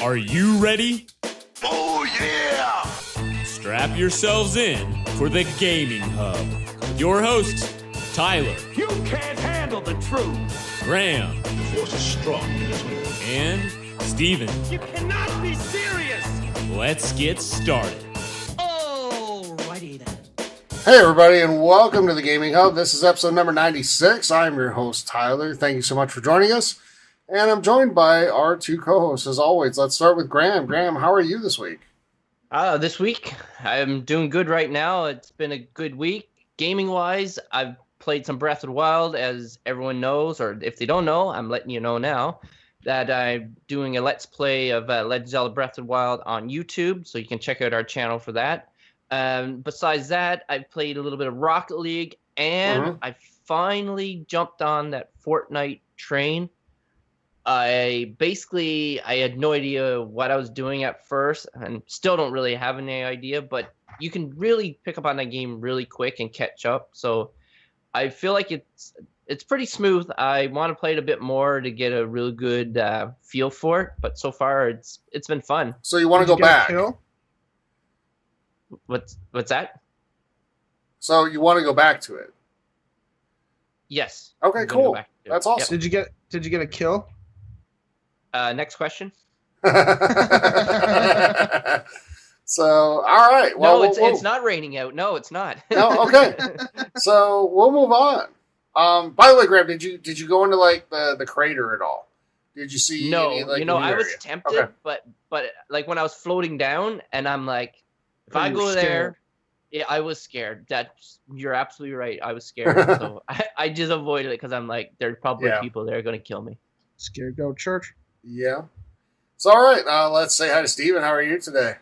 Are you ready? Oh, yeah! Strap yourselves in for the Gaming Hub. With your hosts, Tyler. You can't handle the truth! Graham. The force is strong in this way. And Steven. You cannot be serious! Let's get started. Alrighty then. Hey everybody, and welcome to the Gaming Hub. This is episode number 96. I'm your host, Tyler. Thank you so much for joining us. And I'm joined by our two co-hosts, as always. Let's start with Graham. Graham, how are you this week? This week, I'm doing good right now. It's been a good week. Gaming-wise, I've played some Breath of the Wild, as everyone knows, or if they don't know, I'm letting you know now, that I'm doing a Let's Play of Legend of Zelda Breath of the Wild on YouTube, so you can check out our channel for that. Besides that, I've played a little bit of Rocket League, and I finally jumped on that Fortnite train. I had no idea what I was doing at first, and still don't really have any idea, but you can really pick up on that game really quick and catch up. So I feel like it's pretty smooth. I want to play it a bit more to get a really good feel for it, but so far it's been fun. So you want to go back? What's that? So you want to go back to it? Yes. Okay, cool. That's awesome. Yep. Did you get a kill? Next question. So, all right. Well, no, it's not raining out. No, it's not. No, okay. So we'll move on. By the way, Graham, did you go into like the crater at all? Did you see? No, any, like, I was tempted, okay. but like when I was floating down, and I'm like, if I go there, yeah, I was scared. You're absolutely right. I was scared, so I just avoided it because I'm like, there's probably people there going to kill me. Scared to go to church. Yeah. So, all right. Let's say hi to Steven. How are you today?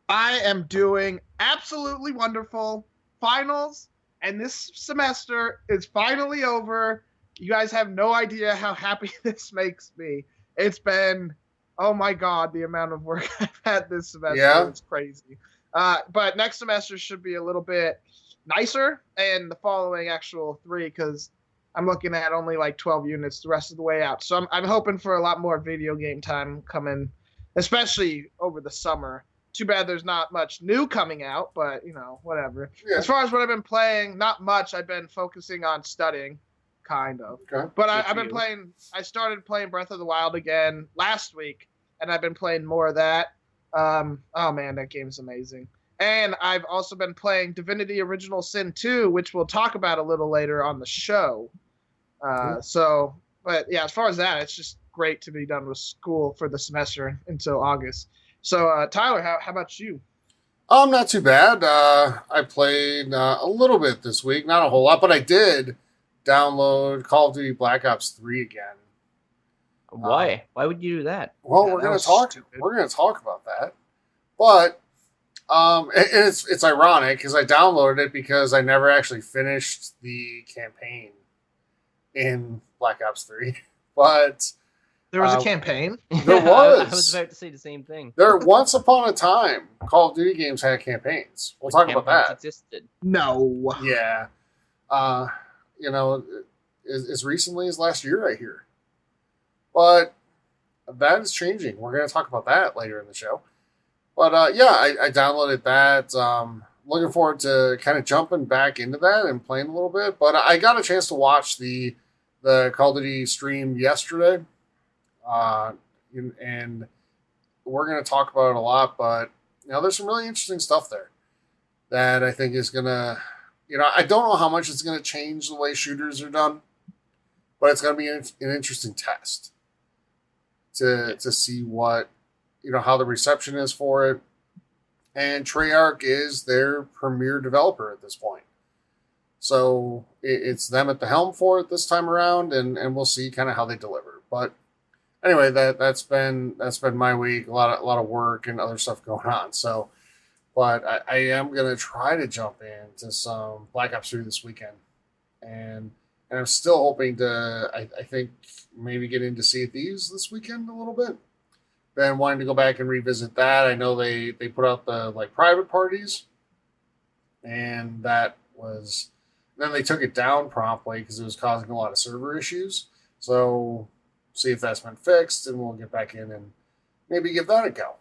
I am doing absolutely wonderful. Finals, and this semester is finally over. You guys have no idea how happy this makes me. It's been, oh my God, the amount of work I've had this semester. Yeah. It's crazy. But next semester should be a little bit nicer, and the following actual 3, because I'm looking at only like 12 units the rest of the way out. So I'm hoping for a lot more video game time coming, especially over the summer. Too bad there's not much new coming out, but, whatever. Yeah. As far as what I've been playing, not much. I've been focusing on studying, kind of. Okay. But I started playing Breath of the Wild again last week, and I've been playing more of that. Oh, man, that game's amazing. And I've also been playing Divinity Original Sin 2, which we'll talk about a little later on the show. But yeah, as far as that, it's just great to be done with school for the semester until August. So, Tyler, how about you? Not too bad. I played a little bit this week, not a whole lot, but I did download Call of Duty Black Ops 3 again. Why? Why would you do that? Well, we're going to talk. We're going to talk about that, but it's ironic because I downloaded it because I never actually finished the campaign in Black Ops 3, but there was a campaign. There was. I was about to say the same thing. There, once upon a time, Call of Duty games had campaigns. We'll talk about that. Existed. No. Yeah. As recently as last year, I hear. But that is changing. We're going to talk about that later in the show. But I downloaded that. Looking forward to kind of jumping back into that and playing a little bit. But I got a chance to watch the Call of Duty stream yesterday. And we're going to talk about it a lot. But, there's some really interesting stuff there that I think is going to, I don't know how much it's going to change the way shooters are done. But it's going to be an interesting test to see what, how the reception is for it. And Treyarch is their premier developer at this point. So it's them at the helm for it this time around, and we'll see kind of how they deliver. But anyway, that's been my week. A lot of work and other stuff going on. So, but I am gonna try to jump into some Black Ops 3 this weekend, and I'm still hoping to. I think maybe get into Sea of Thieves this weekend a little bit. Been wanting to go back and revisit that. I know they put out the private parties, and that was. Then they took it down promptly because it was causing a lot of server issues. So see if that's been fixed, and we'll get back in and maybe give that a go.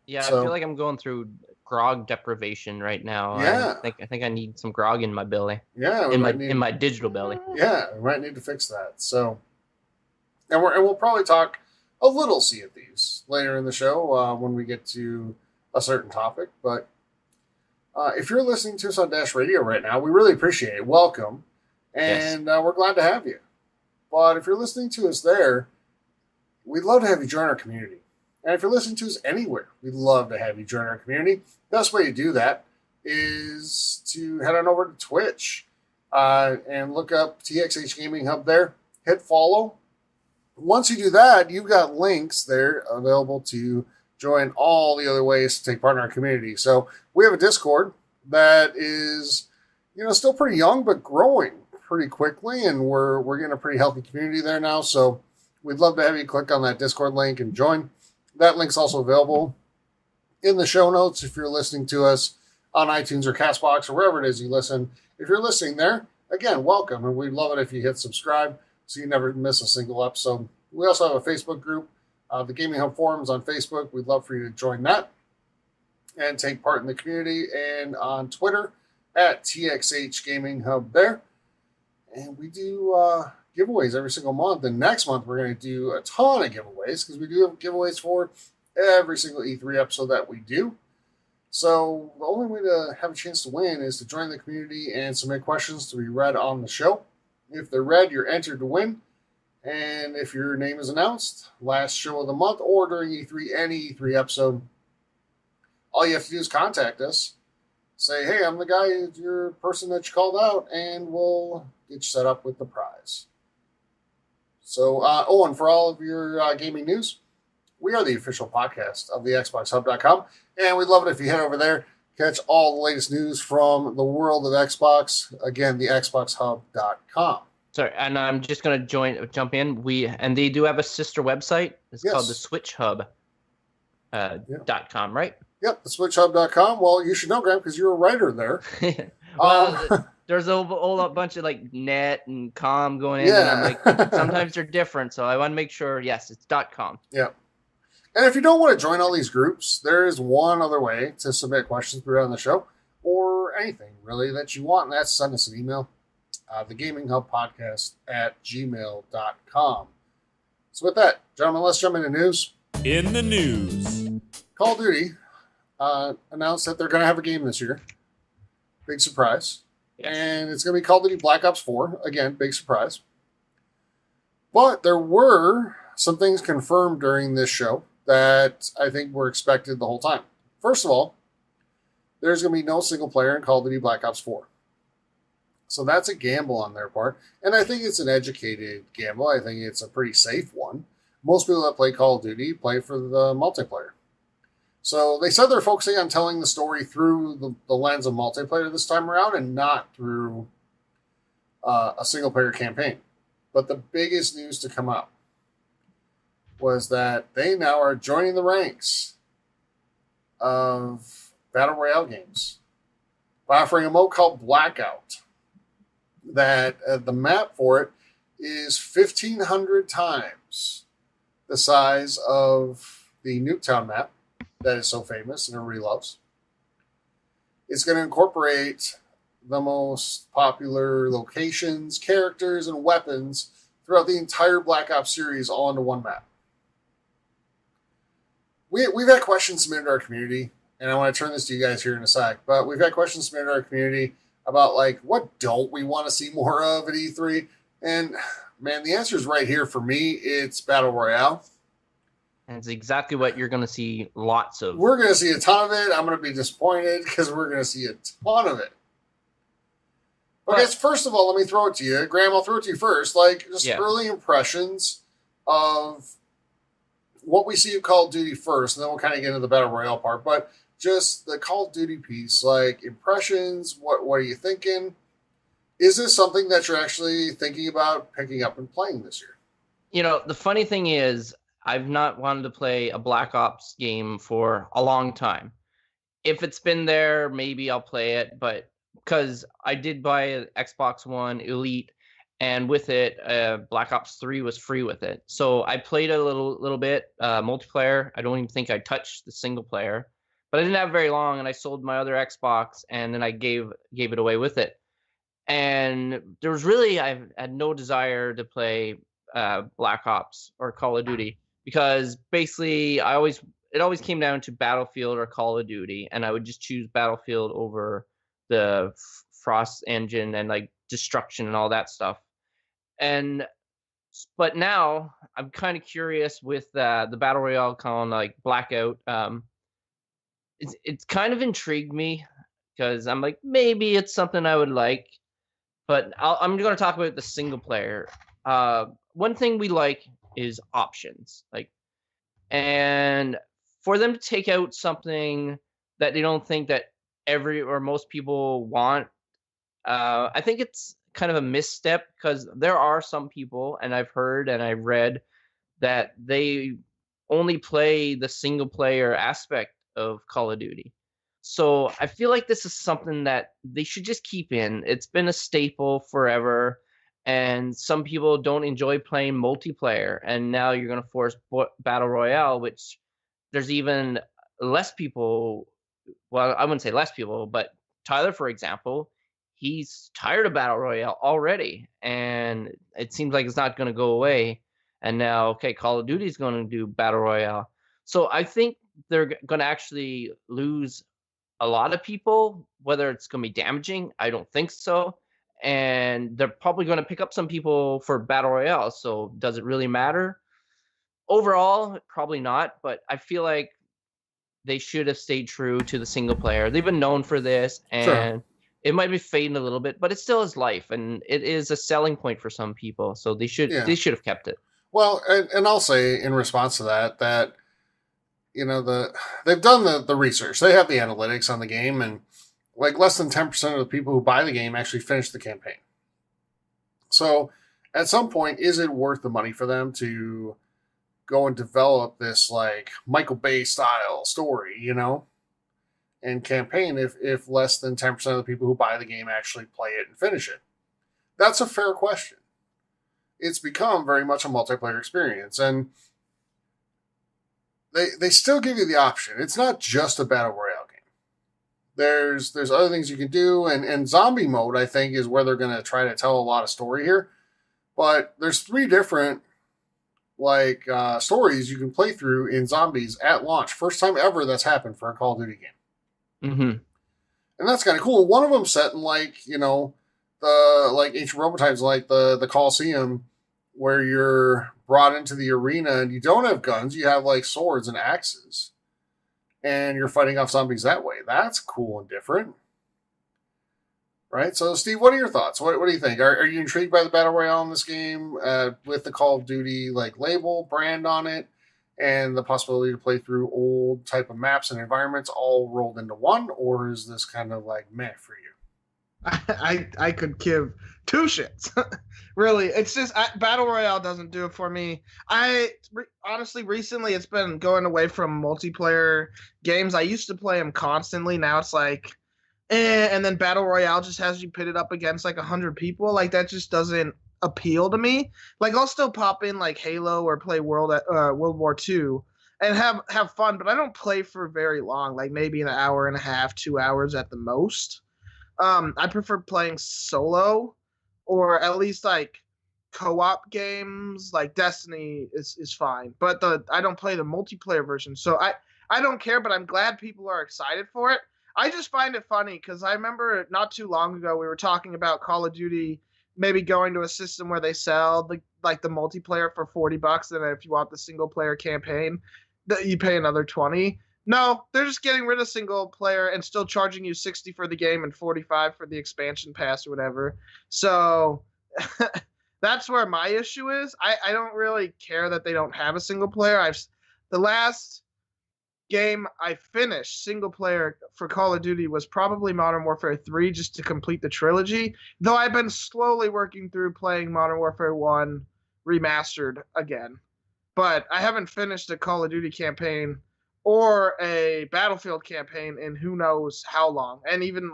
Yeah, So- I feel like I'm going through grog deprivation right now. Yeah. I think I need some grog in my belly, Yeah, we in might need, my digital belly. yeah, we might need to fix that. So, and we'll probably talk a little Sea of Thieves later in the show when we get to a certain topic. But if you're listening to us on Dash Radio right now, we really appreciate it. Welcome, and we're glad to have you. But if you're listening to us there, we'd love to have you join our community. And if you're listening to us anywhere, we'd love to have you join our community. Best way to do that is to head on over to Twitch and look up TXH Gaming Hub there. Hit follow. Once you do that, you've got links there available to join all the other ways to take part in our community. So we have a Discord that is, still pretty young, but growing pretty quickly. And we're getting a pretty healthy community there now. So we'd love to have you click on that Discord link and join. That link's also available in the show notes if you're listening to us on iTunes or CastBox or wherever it is you listen. If you're listening there, again, welcome. And we'd love it if you hit subscribe so you never miss a single episode. We also have a Facebook group, the Gaming Hub Forums on Facebook. We'd love for you to join that and take part in the community. And on Twitter, at TXH Gaming Hub there. And we do giveaways every single month. And next month, we're going to do a ton of giveaways because we do have giveaways for every single E3 episode that we do. So the only way to have a chance to win is to join the community and submit questions to be read on the show. If they're read, you're entered to win. And if your name is announced, last show of the month or during E3, any E3 episode, all you have to do is contact us. Say, hey, I'm the guy, your person that you called out, and we'll get you set up with the prize. So, and for all of your gaming news, we are the official podcast of the XboxHub.com, and we'd love it if you head over there, catch all the latest news from the world of Xbox. Again, the XboxHub.com. Sorry, and I'm just gonna jump in. They do have a sister website. It's called the SwitchHub. .com, right? Yep, the SwitchHub.com. Well, you should know, Graham, because you're a writer there. There's a whole bunch of like net and com going in, and I'm like, sometimes they're different, so I want to make sure. Yes, it's .com. Yeah. And if you don't want to join all these groups, there is one other way to submit questions on the show or anything really that you want, and that's send us an email. The Gaming Hub Podcast at gmail.com. So with that, gentlemen, let's jump into news. In the news. Call of Duty announced that they're going to have a game this year. Big surprise. Yes. And it's going to be Call of Duty Black Ops 4. Again, big surprise. But there were some things confirmed during this show that I think were expected the whole time. First of all, there's going to be no single player in Call of Duty Black Ops 4. So that's a gamble on their part. And I think it's an educated gamble. I think it's a pretty safe one. Most people that play Call of Duty play for the multiplayer. So they said they're focusing on telling the story through the lens of multiplayer this time around and not through a single-player campaign. But the biggest news to come up was that they now are joining the ranks of Battle Royale games by offering a mode called Blackout. That the map for it is 1,500 times the size of the Nuketown map that is so famous and everybody loves. It's going to incorporate the most popular locations, characters, and weapons throughout the entire Black Ops series all into one map. We've had questions submitted to our community, and I want to turn this to you guys here in a sec, but we've had questions submitted to our community about, like, what don't we want to see more of at E3? And, man, the answer is right here for me. It's Battle Royale. And it's exactly what you're going to see lots of. We're going to see a ton of it. I'm going to be disappointed because we're going to see a ton of it. Okay, so first of all, let me throw it to you. Graham, I'll throw it to you first. Like, just early impressions of what we see of Call of Duty first, and then we'll kind of get into the Battle Royale part. But just the Call of Duty piece, like impressions, what are you thinking? Is this something that you're actually thinking about picking up and playing this year? You know, the funny thing is, I've not wanted to play a Black Ops game for a long time. If it's been there, maybe I'll play it, but because I did buy an Xbox One Elite, and with it, Black Ops 3 was free with it. So I played a little bit multiplayer. I don't even think I touched the single player, but I didn't have very long, and I sold my other Xbox, and then I gave it away with it. And there was really, I had no desire to play Black Ops or Call of Duty, because basically it always came down to Battlefield or Call of Duty, and I would just choose Battlefield over the Frost engine and like destruction and all that stuff. But now I'm kind of curious with the Battle Royale called like Blackout. It's kind of intrigued me, because I'm like, maybe it's something I would like. But I'm going to talk about the single player. One thing we like is options, and for them to take out something that they don't think that most people want, I think it's kind of a misstep, because there are some people, and I've heard and I've read, that they only play the single player aspect of Call of Duty. So I feel like this is something that they should just keep in. It's been a staple forever, and some people don't enjoy playing multiplayer, and now you're going to force Battle Royale, which there's even less people. Well, I wouldn't say less people, but Tyler, for example, he's tired of Battle Royale already, and it seems like it's not going to go away. And now, okay, Call of Duty is going to do Battle Royale. So I think they're going to actually lose a lot of people. Whether it's going to be damaging, I don't think so. And they're probably going to pick up some people for Battle Royale. So does it really matter? Overall, probably not. But I feel like they should have stayed true to the single player. They've been known for this, and Sure. It might be fading a little bit, but it still is life, and it is a selling point for some people. So they should have kept it. Well, and I'll say in response to that they've done the research. They have the analytics on the game, and like less than 10% of the people who buy the game actually finish the campaign. So at some point, is it worth the money for them to go and develop this like Michael Bay style story, and campaign if less than 10% of the people who buy the game actually play it and finish it? That's a fair question. It's become very much a multiplayer experience, and they still give you the option. It's not just a Battle Royale game. There's other things you can do, and zombie mode, I think, is where they're going to try to tell a lot of story here. But there's 3 different stories you can play through in zombies at launch. First time ever that's happened for a Call of Duty game. Mm-hmm. And that's kind of cool. One of them set in the ancient Roman times, like the Colosseum, where you're brought into the arena and you don't have guns, you have like swords and axes, and you're fighting off zombies that way. That's cool and different, right? So, Steve, what are your thoughts? What do you think? Are you intrigued by the Battle Royale in this game with the Call of Duty label brand on it, and the possibility to play through old type of maps and environments all rolled into one, or is this kind of meh for you? I could give 2 shits. Really, it's just Battle Royale doesn't do it for me. Honestly, recently it's been going away from multiplayer games. I used to play them constantly. Now it's and then Battle Royale just has you pitted up against 100 people. That just doesn't appeal to me. I'll still pop in Halo or play World War II and have fun, but I don't play for very long. Maybe an hour and a half, 2 hours at the most. I prefer playing solo, or at least co-op games. Destiny is fine, but I don't play the multiplayer version, so I don't care. But I'm glad people are excited for it. I just find it funny because I remember not too long ago we were talking about Call of Duty maybe going to a system where they sell the multiplayer for $40, and if you want the single player campaign, you pay another $20. No, they're just getting rid of single player and still charging you $60 for the game and $45 for the expansion pass or whatever. So that's where my issue is. I don't really care that they don't have a single player. The last game I finished single player for Call of Duty was probably Modern Warfare 3, just to complete the trilogy. Though I've been slowly working through playing Modern Warfare 1 remastered again. But I haven't finished a Call of Duty campaign or a Battlefield campaign in who knows how long. And even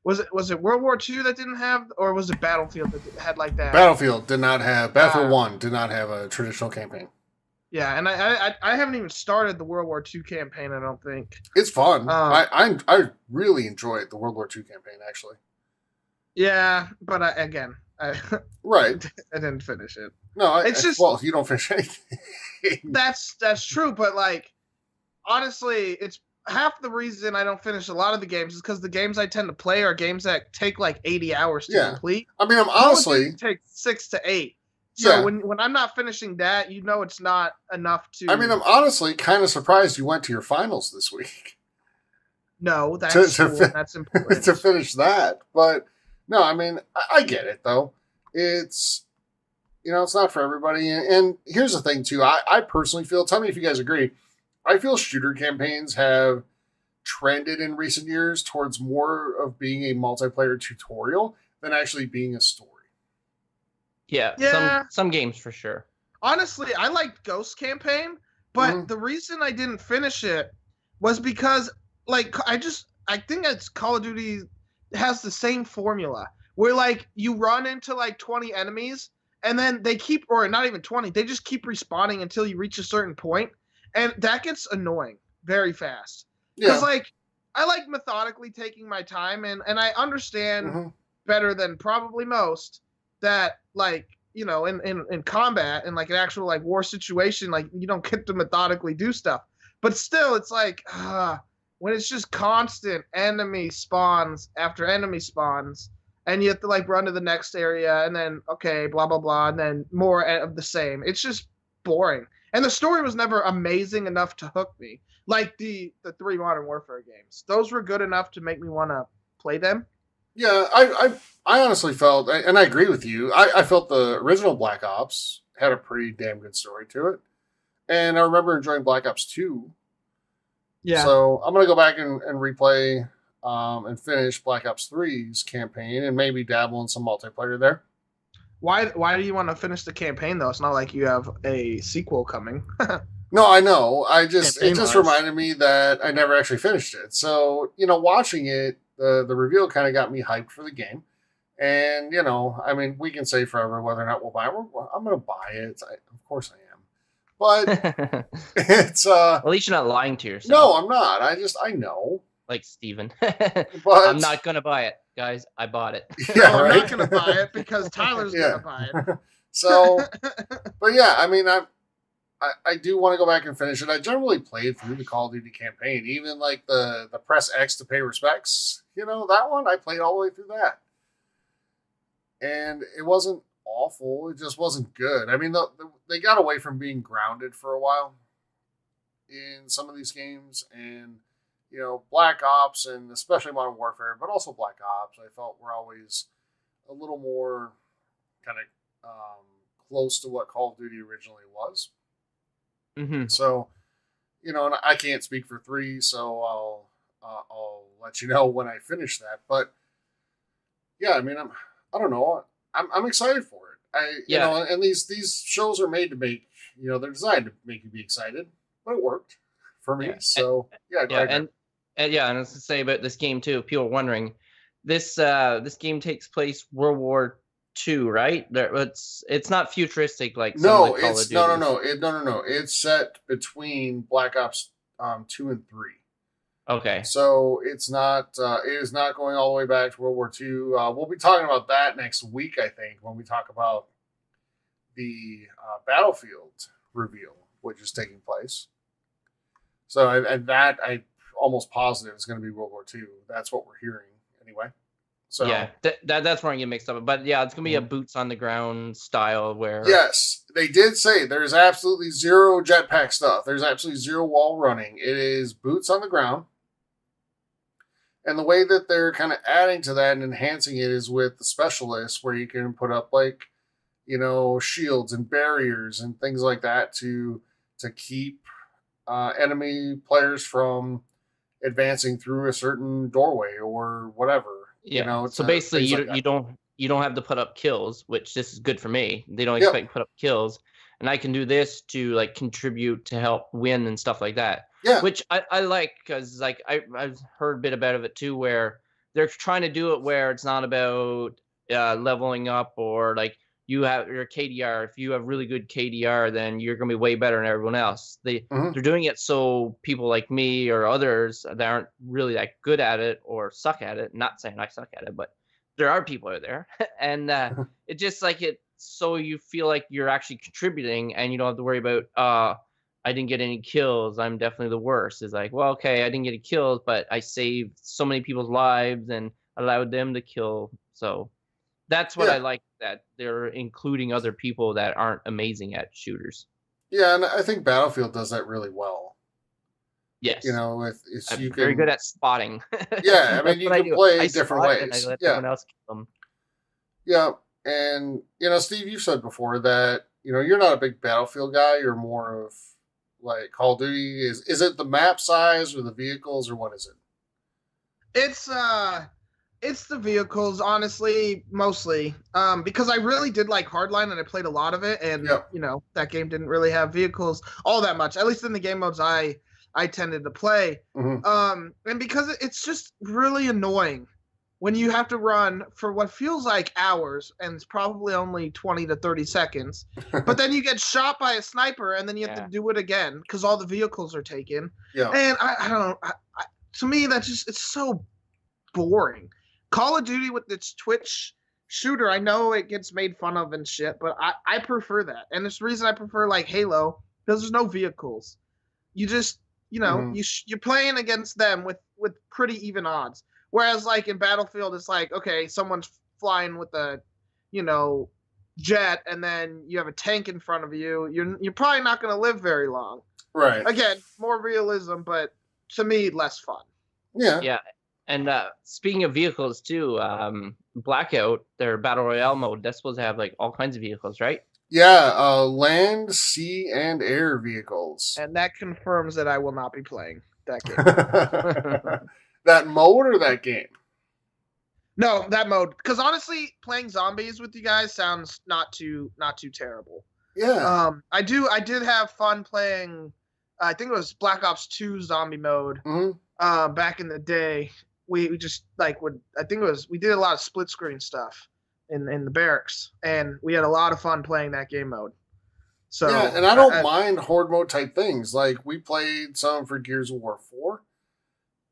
Was it World War II that didn't have, or was it Battlefield that had like that? Battlefield did not have. Battlefield 1 did not have a traditional campaign. Yeah, and I haven't even started the World War II campaign. I don't think it's fun. I really enjoyed the World War II campaign actually. Yeah, but I right. I didn't finish it. No, it's just you don't finish anything. That's true, but like honestly, it's half the reason I don't finish a lot of the games is because the games I tend to play are games that take like 80 hours to complete. I mean, I'm honestly take 6 to 8. So when I'm not finishing that, it's not enough to. I mean, I'm honestly kind of surprised you went to your finals this week. No, that's cool. That's important to finish that. But no, I mean, I get it though. It's it's not for everybody. And here's the thing too. I personally feel. Tell me if you guys agree. I feel shooter campaigns have trended in recent years towards more of being a multiplayer tutorial than actually being a story. Yeah. Some games for sure. Honestly, I liked Ghost Campaign, but the reason I didn't finish it was because, like, I think it's Call of Duty has the same formula where, like, you run into like 20 enemies and then they keep, or not even 20, they just keep respawning until you reach a certain point. And that gets annoying very fast. Because, like, I like methodically taking my time, and I understand better than probably most that, like, in combat, in, like, an actual, like, war situation, like, you don't get to methodically do stuff. But still, it's like, when it's just constant enemy spawns after enemy spawns, and you have to, like, run to the next area, and then, okay, blah, blah, blah, and then more of the same. It's just boring. And the story was never amazing enough to hook me. Like the 3 Modern Warfare games. Those were good enough to make me want to play them. Yeah, I honestly felt, and I agree with you, I felt the original Black Ops had a pretty damn good story to it. And I remember enjoying Black Ops 2. Yeah. So I'm going to go back and replay and finish Black Ops 3's campaign and maybe dabble in some multiplayer there. Why do you want to finish the campaign, though? It's not like you have a sequel coming. No, I know. It just reminded me that I never actually finished it. So, watching it, the reveal kind of got me hyped for the game. And, I mean, we can say forever whether or not we'll buy it. I'm going to buy it. Of course I am. But it's... At least you're not lying to yourself. No, I'm not. I know. Like Steven. But I'm not going to buy it. Guys, I bought it. Yeah, no, right? I'm not going to buy it because Tyler's going to buy it. So, but yeah, I mean, I do want to go back and finish it. I generally played through the Call of Duty campaign, even like the press X to pay respects. That one, I played all the way through that. And it wasn't awful. It just wasn't good. I mean, they got away from being grounded for a while in some of these games. And, Black Ops and especially Modern Warfare, but also Black Ops, I felt were always a little more kind of close to what Call of Duty originally was. Mm-hmm. So, and I can't speak for 3, so I'll let you know when I finish that. But yeah, I mean, I don't know. I'm excited for it. And these shows are made to make, they're designed to make you be excited, but it worked for me. So and I was to say about this game too. If people are wondering, this game takes place World War II, right? It's not futuristic like some of the Call of Duty. No. It's set between Black Ops 2 and 3. Okay. So it's not. It is not going all the way back to World War II. We'll be talking about that next week, I think, when we talk about the Battlefield reveal, which is taking place. So and that I almost positive is going to be World War II. That's what we're hearing anyway. So yeah, that's where I get mixed up. But yeah, it's gonna be a boots on the ground style where. Yes, they did say there's absolutely zero jetpack stuff. There's absolutely zero wall running. It is boots on the ground. And the way that they're kind of adding to that and enhancing it is with the specialists, where you can put up like, shields and barriers and things like that to keep enemy players from advancing through a certain doorway or whatever. Yeah. So basically, you don't have to put up kills, which this is good for me. They don't expect you to put up kills, and I can do this to like contribute to help win and stuff like that. Yeah. Which I like because like I've heard a bit about it too, where they're trying to do it where it's not about leveling up or like you have your KDR. If you have really good KDR, then you're going to be way better than everyone else. They're doing it so people like me or others that aren't really that good at it or suck at it. Not saying I suck at it, but there are people out there, and it just like it. So you feel like you're actually contributing, and you don't have to worry about I didn't get any kills. I'm definitely the worst. It's like, well, okay, I didn't get any kills, but I saved so many people's lives and allowed them to kill. So that's what I like, that they're including other people that aren't amazing at shooters. Yeah, and I think Battlefield does that really well. Yes. You know, I'm very good at spotting. Yeah, I mean, you can play different ways. And I let someone else kill them. Yeah, and, you know, Steve, you said before that, you know, you're not a big Battlefield guy. You're more of, like, Call of Duty. Is it the map size or the vehicles, or what is it? It's the vehicles, honestly, mostly. Because I really did like Hardline, and I played a lot of it, and, you know, that game didn't really have vehicles all that much, at least in the game modes I tended to play. And because it's just really annoying when you have to run for what feels like hours, and it's probably only 20 to 30 seconds, but then you get shot by a sniper, and then you have to do it again because all the vehicles are taken. Yeah. And I don't know. To me, it's so boring. Call of Duty with its Twitch shooter, I know it gets made fun of and shit, but I prefer that. And it's the reason I prefer, like, Halo, because there's no vehicles. You just, you know, you're playing against them with pretty even odds. Whereas, like, in Battlefield, it's like, okay, someone's flying with a, you know, jet, and then you have a tank in front of you. You're probably not going to live very long. Right. Again, more realism, but to me, less fun. Yeah. Yeah. And speaking of vehicles, too, Blackout, their Battle Royale mode, that's supposed to have, like, all kinds of vehicles, right? Yeah, land, sea, and air vehicles. And that confirms that I will not be playing that game. That mode or that game? No, that mode. Because honestly, playing zombies with you guys sounds not too terrible. Yeah. I did have fun playing. I think it was Black Ops 2 zombie mode. Back in the day, we just like we did a lot of split screen stuff in the barracks, and we had a lot of fun playing that game mode. So yeah, and I don't mind horde mode type things. Like, we played some for Gears of War 4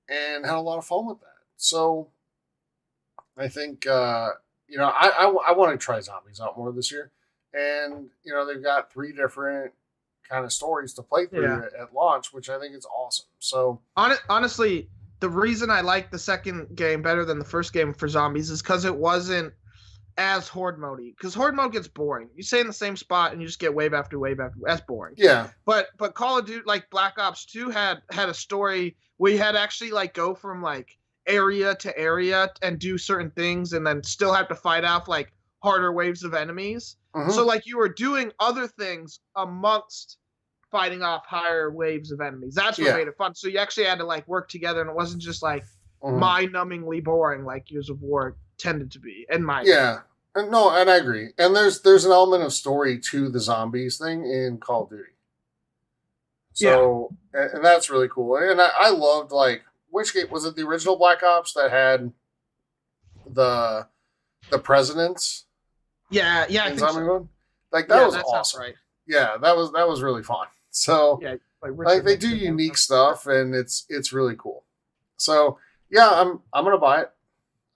and had a lot of fun with that. So I think, you know, I want to try zombies out more this year. And, you know, they've got 3 different kind of stories to play through at launch, which I think is awesome. So honestly, the reason I like the second game better than the first game for zombies is because it wasn't as horde mode-y. Because horde mode gets boring. You stay in the same spot and you just get wave after wave after. That's boring. Yeah. But Call of Duty, like Black Ops 2, had a story where you had to actually like go from like area to area and do certain things, and then still have to fight off like harder waves of enemies. So like you were doing other things amongst fighting off higher waves of enemies. That's what made it fun. So you actually had to like work together, and it wasn't just like mind-numbingly boring like Gears of War tended to be. In my opinion. No, and I agree. And there's an element of story to the zombies thing in Call of Duty. So and that's really cool. And I loved, like, which game was it? The original Black Ops that had the presidents. Yeah, I think so. Mode? Like, that was awesome. Right. Yeah, that was really fun. So like they do unique stuff, and it's really cool. So yeah, I'm gonna buy it.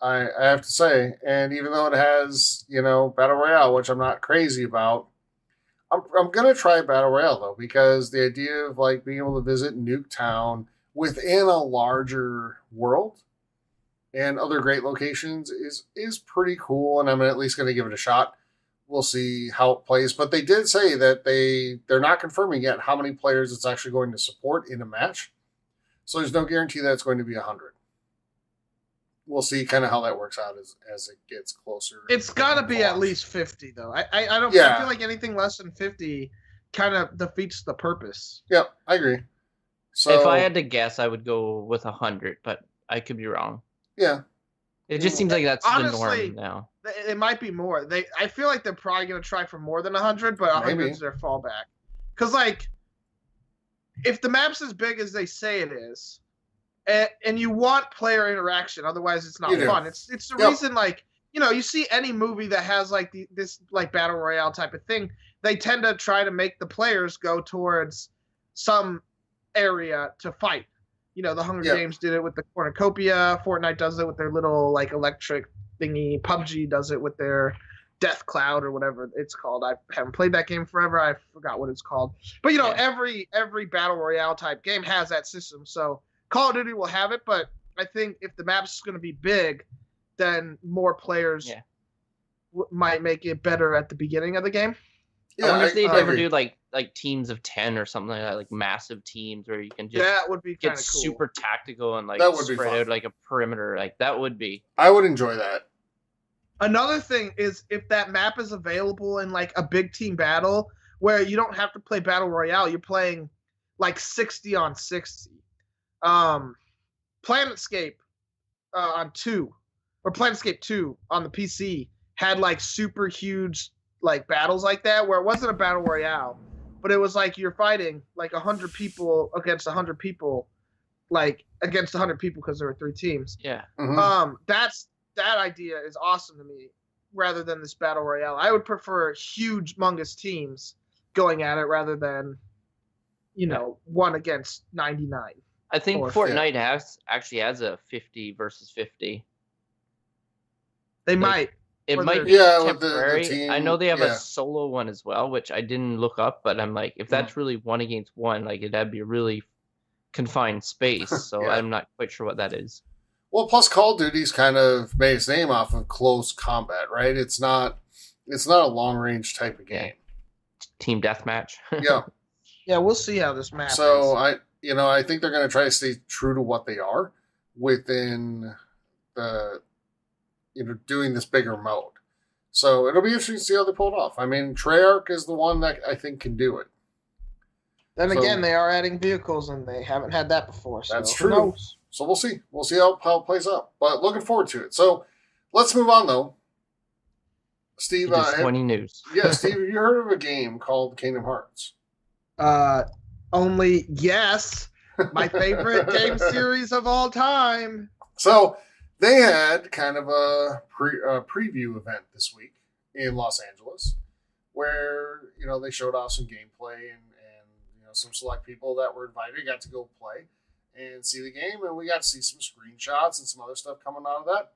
I have to say, and even though it has, you know, Battle Royale, which I'm not crazy about, I'm gonna try Battle Royale though, because the idea of like being able to visit Nuketown within a larger world and other great locations is pretty cool, and I'm at least gonna give it a shot. We'll see how it plays, but they did say that they're not confirming yet how many players it's actually going to support in a match. So there's no guarantee that it's going to be 100. We'll see kind of how that works out as it gets closer. It's got to be at least 50, though. I don't I feel like anything less than 50 kind of defeats the purpose. Yep, I agree. So if I had to guess, I would go with 100, but I could be wrong. Yeah. It just seems like that's honestly, the norm now. It might be more. I feel like they're probably going to try for more than 100, but 100 is their fallback. Because, like, if the map's as big as they say it is, and you want player interaction, otherwise it's not fun. It's the reason, like, you see any movie that has like this like battle royale type of thing, they tend to try to make the players go towards some area to fight. The Hunger Games did it with the cornucopia. Fortnite does it with their little like electric thingy. PUBG does it with their Death Cloud or whatever it's called. I haven't played that game forever. I forgot what it's called. But every battle royale type game has that system. So Call of Duty will have it, but I think if the map's going to be big, then more players might make it better at the beginning of the game. Yeah, I wonder if they'd ever do like teams of 10 or something like that, like massive teams where you can just that would be get cool. super tactical and like spread out like a perimeter. Like that would be. I would enjoy that. Another thing is if that map is available in like a big team battle where you don't have to play Battle Royale, you're playing like 60 on 60. Planetscape on 2 or Planetscape 2 on the PC had like super huge like battles like that where it wasn't a Battle Royale, but it was like you're fighting like 100 people against 100 people, like against 100 people because there were 3 teams. Yeah. Mm-hmm. That idea is awesome to me rather than this Battle Royale. I would prefer huge, humongous teams going at it rather than, 1 against 99. I think Fortnite actually has a 50 versus 50. They might. It might be temporary. The team, I know they have a solo one as well, which I didn't look up, but I'm like, if that's really 1 against 1, like that'd be a really confined space. So I'm not quite sure what that is. Well, plus Call of Duty's kind of made its name off of close combat, right? It's not a long range type of game. Team deathmatch. Yeah, we'll see how this map is. I think they're going to try to stay true to what they are within the, doing this bigger mode. So it'll be interesting to see how they pull it off. I mean, Treyarch is the one that I think can do it. Then again, they are adding vehicles, and they haven't had that before. So that's true. So we'll see. We'll see how it plays out. But looking forward to it. So let's move on, though. Steve, 20 news. Yeah, Steve, have you heard of a game called Kingdom Hearts? Only yes. My favorite game series of all time. So they had kind of a preview event this week in Los Angeles where, they showed off some gameplay and some select people that were invited got to go play and see the game, and we got to see some screenshots and some other stuff coming out of that.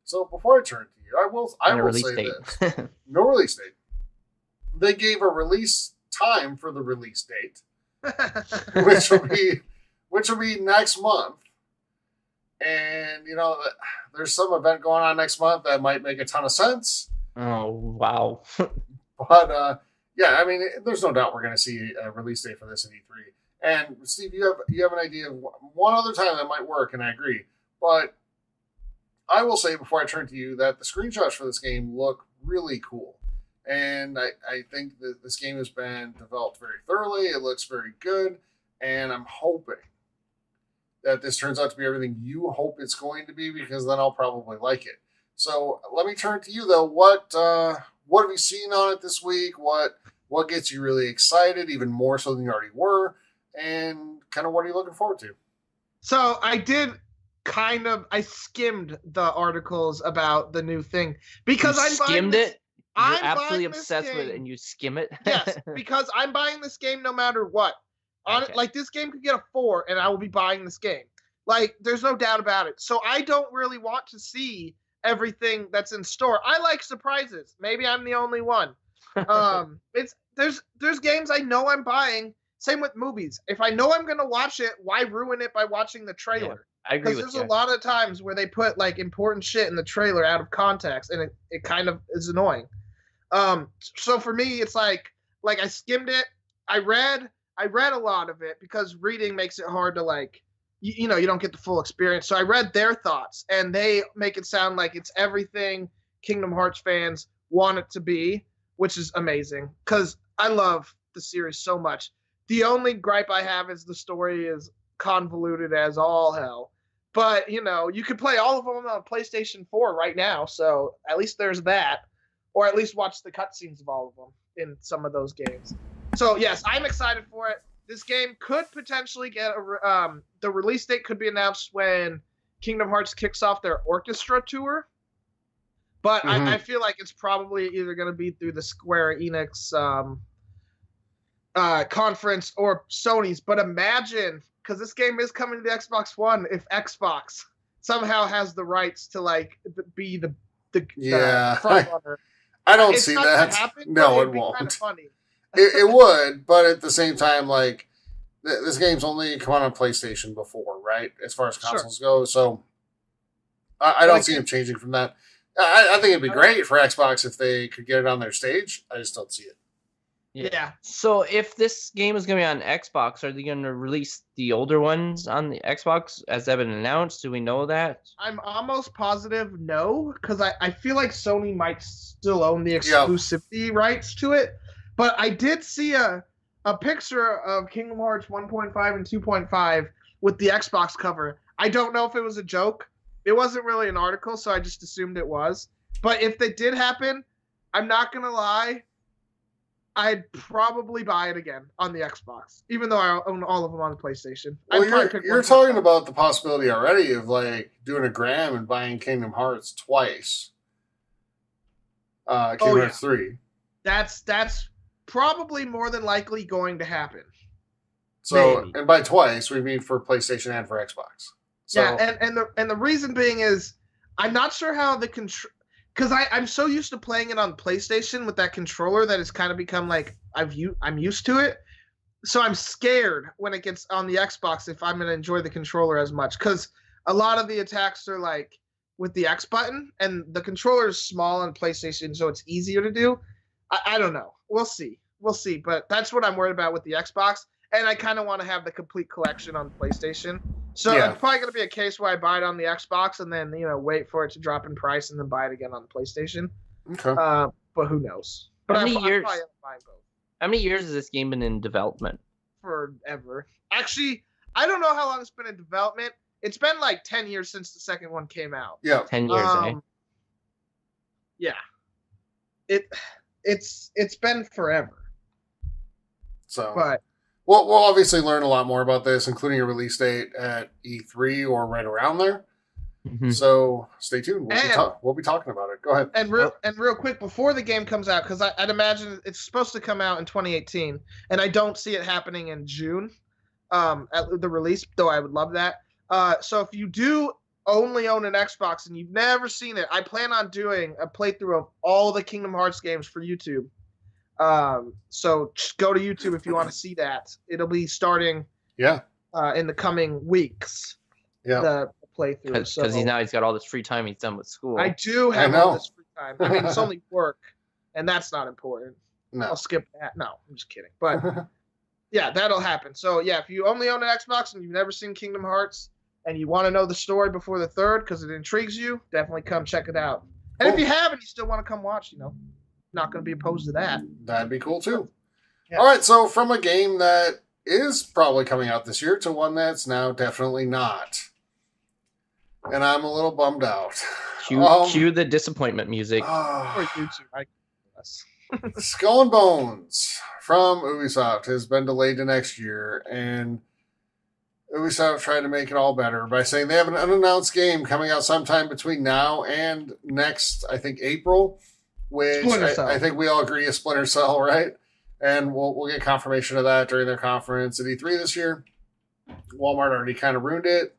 So before I turn to you, I will say this. No release date. They gave a release time for the release date, which will be next month. And there's some event going on next month that might make a ton of sense. Oh wow! But I mean, there's no doubt we're going to see a release date for this in E3. And Steve, you have an idea of one other time that might work, and I agree. But I will say before I turn to you that the screenshots for this game look really cool. And I think that this game has been developed very thoroughly. It looks very good. And I'm hoping that this turns out to be everything you hope it's going to be, because then I'll probably like it. So let me turn to you, though. What have you seen on it this week? What gets you really excited, even more so than you already were? And kind of what are you looking forward to? So I skimmed the articles about the new thing because I skimmed it. You're absolutely obsessed with it, and you skim it. Yes, because I'm buying this game no matter what. Okay. Like, this game could get a 4, and I will be buying this game. Like, there's no doubt about it. So I don't really want to see everything that's in store. I like surprises. Maybe I'm the only one. There's games I know I'm buying. Same with movies. If I know I'm going to watch it, why ruin it by watching the trailer? Yeah, I agree with you. Because there's a lot of times where they put like important shit in the trailer out of context, and it kind of is annoying. So for me, it's like I skimmed it. I read a lot of it because reading makes it hard to like, you don't get the full experience. So I read their thoughts, and they make it sound like it's everything Kingdom Hearts fans want it to be, which is amazing because I love the series so much. The only gripe I have is the story is convoluted as all hell. But, you could play all of them on PlayStation 4 right now, so at least there's that. Or at least watch the cutscenes of all of them in some of those games. So, yes, I'm excited for it. this game could potentially get the release date could be announced when Kingdom Hearts kicks off their orchestra tour. But I feel like it's probably either going to be through the Square Enix conference or Sony's. But imagine, because this game is coming to the Xbox One, if Xbox somehow has the rights to like be the front runner. I don't see that. Happen, no, it won't. Kind of funny. It would, but at the same time, like this game's only come out on PlayStation before, right? As far as consoles go, so I don't see him changing from that. I think it'd be great for Xbox if they could get it on their stage. I just don't see it. Yeah. So if this game is going to be on Xbox, are they going to release the older ones on the Xbox? Has that been announced? Do we know that? I'm almost positive no, because I feel like Sony might still own the exclusivity rights to it. But I did see a picture of Kingdom Hearts 1.5 and 2.5 with the Xbox cover. I don't know if it was a joke. It wasn't really an article, so I just assumed it was. But if they did happen, I'm not going to lie, I'd probably buy it again on the Xbox, even though I own all of them on the PlayStation. Well, you're talking about the possibility already of like doing a Graham and buying Kingdom Hearts twice. Kingdom Hearts 3. That's probably more than likely going to happen. So, Maybe. And by twice, we mean for PlayStation and for Xbox. So, yeah, and the reason being is I'm not sure how the control, because I'm so used to playing it on PlayStation with that controller that it's kind of become like I'm used to it. So I'm scared when it gets on the Xbox if I'm going to enjoy the controller as much, because a lot of the attacks are like with the X button, and the controller is small on PlayStation, so it's easier to do. I don't know. We'll see. But that's what I'm worried about with the Xbox. And I kind of want to have the complete collection on PlayStation. So it's probably going to be a case where I buy it on the Xbox and then, wait for it to drop in price and then buy it again on the PlayStation. Okay. But who knows? But How many years? I'll buy both. How many years has this game been in development? Forever. Actually, I don't know how long it's been in development. It's been like 10 years since the second one came out. Yeah. 10 years, eh? Yeah. It's been forever. So, but we'll obviously learn a lot more about this, including a release date at E3 or right around there. Mm-hmm. So stay tuned. We'll be talking about it. Go ahead. And real quick, before the game comes out, because I'd imagine it's supposed to come out in 2018, and I don't see it happening in June at the release, though I would love that. So if you do only own an Xbox and you've never seen it, I plan on doing a playthrough of all the Kingdom Hearts games for YouTube. So just go to YouTube if you want to see that. It'll be starting in the coming weeks. Yeah. The playthrough. Because he's got all this free time he's done with school. I do have all this free time. I mean, it's only work, and that's not important. No. I'll skip that. No, I'm just kidding. But yeah, that'll happen. So yeah, if you only own an Xbox and you've never seen Kingdom Hearts and you want to know the story before the third because it intrigues you, definitely come check it out. And if you have and you still want to come watch, not going to be opposed to that. That'd be cool too. Yeah. All right, so from a game that is probably coming out this year to one that's now definitely not. And I'm a little bummed out. Cue the disappointment music. Or YouTube, I guess. Skull and Bones from Ubisoft has been delayed to next year, and Ubisoft tried to make it all better by saying they have an unannounced game coming out sometime between now and next, I think, April, which I think we all agree is Splinter Cell, right? And we'll get confirmation of that during their conference at E3 this year. Walmart already kind of ruined it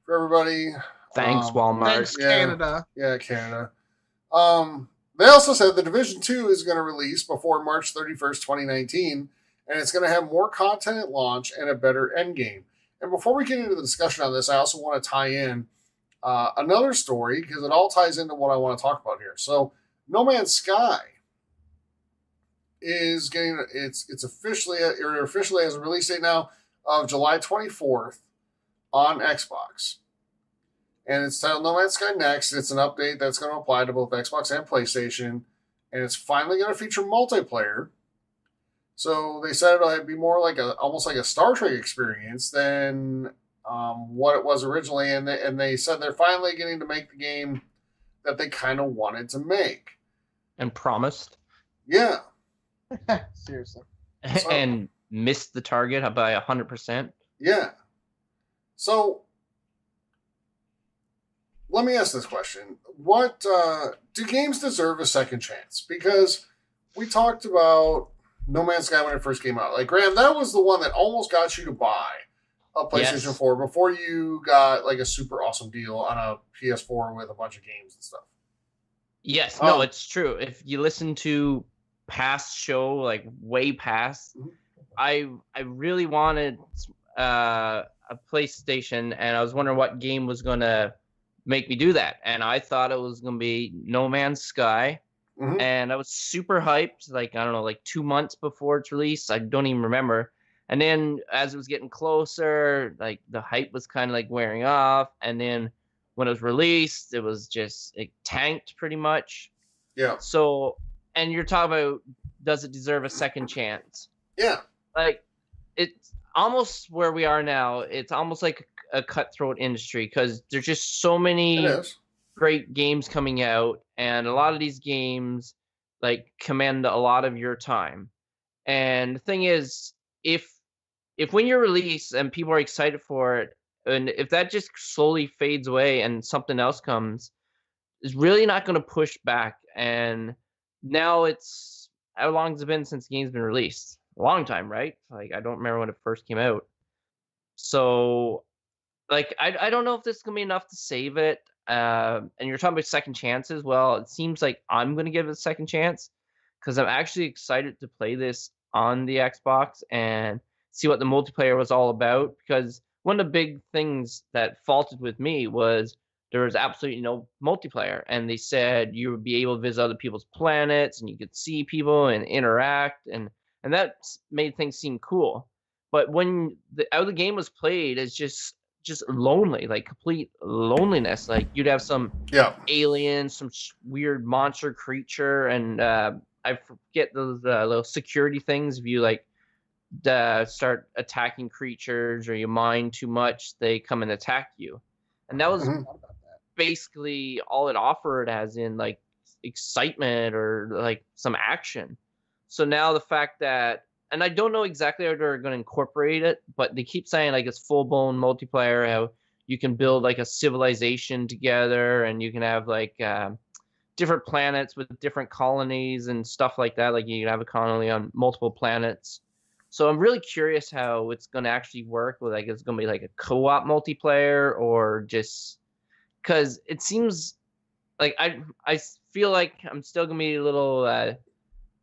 for everybody. Thanks, Walmart. Thanks, Canada. Yeah, Canada. They also said The Division 2 is going to release before March 31st, 2019, and it's going to have more content at launch and a better endgame. And before we get into the discussion on this, I also want to tie in another story because it all ties into what I want to talk about here. So, No Man's Sky is getting it officially has a release date now of July 24th on Xbox. And it's titled No Man's Sky Next. It's an update that's going to apply to both Xbox and PlayStation. And it's finally going to feature multiplayer. So they said it'll be more like almost like a Star Trek experience than what it was originally. And they said they're finally getting to make the game that they kind of wanted to make. And promised. Yeah. Seriously. And missed the target by 100%. Yeah. So let me ask this question. What do games deserve a second chance? Because we talked about No Man's Sky when it first came out. Like, Graham, that was the one that almost got you to buy a PlayStation Yes. 4 before you got like a super awesome deal on a PS4 with a bunch of games and stuff. Yes, no, it's true. If you listen to past show, like way past, I really wanted a PlayStation, and I was wondering what game was gonna make me do that, and I thought it was gonna be No Man's Sky, and I was super hyped. Like, I don't know, like 2 months before its release, I don't even remember. And then as it was getting closer, like the hype was kind of like wearing off, and then when it was released, it was just it tanked pretty much. Yeah. So, and you're talking about, does it deserve a second chance? Yeah. Like, it's almost where we are now. It's almost like a cutthroat industry because there's just so many great games coming out, and a lot of these games like command a lot of your time. And the thing is, if when you release and people are excited for it, and if that just slowly fades away and something else comes, it's really not going to push back. And now it's, how long has it been since the game's been released? A long time, right? Like, I don't remember when it first came out. So, like, I don't know if this is going to be enough to save it. And you're talking about second chances. Well, it seems like I'm going to give it a second chance because I'm actually excited to play this on the Xbox and see what the multiplayer was all about. Because one of the big things that faulted with me was there was absolutely no multiplayer, and they said you would be able to visit other people's planets and you could see people and interact, and that made things seem cool. But when the game was played, it's just lonely, like complete loneliness. Like, you'd have some alien, some weird monster creature, and I forget those little security things. If you like start attacking creatures or you mine too much, they come and attack you. And that was basically all it offered, as in like excitement or like some action. So now the fact that, and I don't know exactly how they're going to incorporate it, but they keep saying like it's full-blown multiplayer, how you can build like a civilization together, and you can have like different planets with different colonies and stuff like that. Like, you can have a colony on multiple planets. So I'm really curious how it's going to actually work. With like, it's going to be like a co-op multiplayer, or just because it seems like I feel like I'm still going to be a little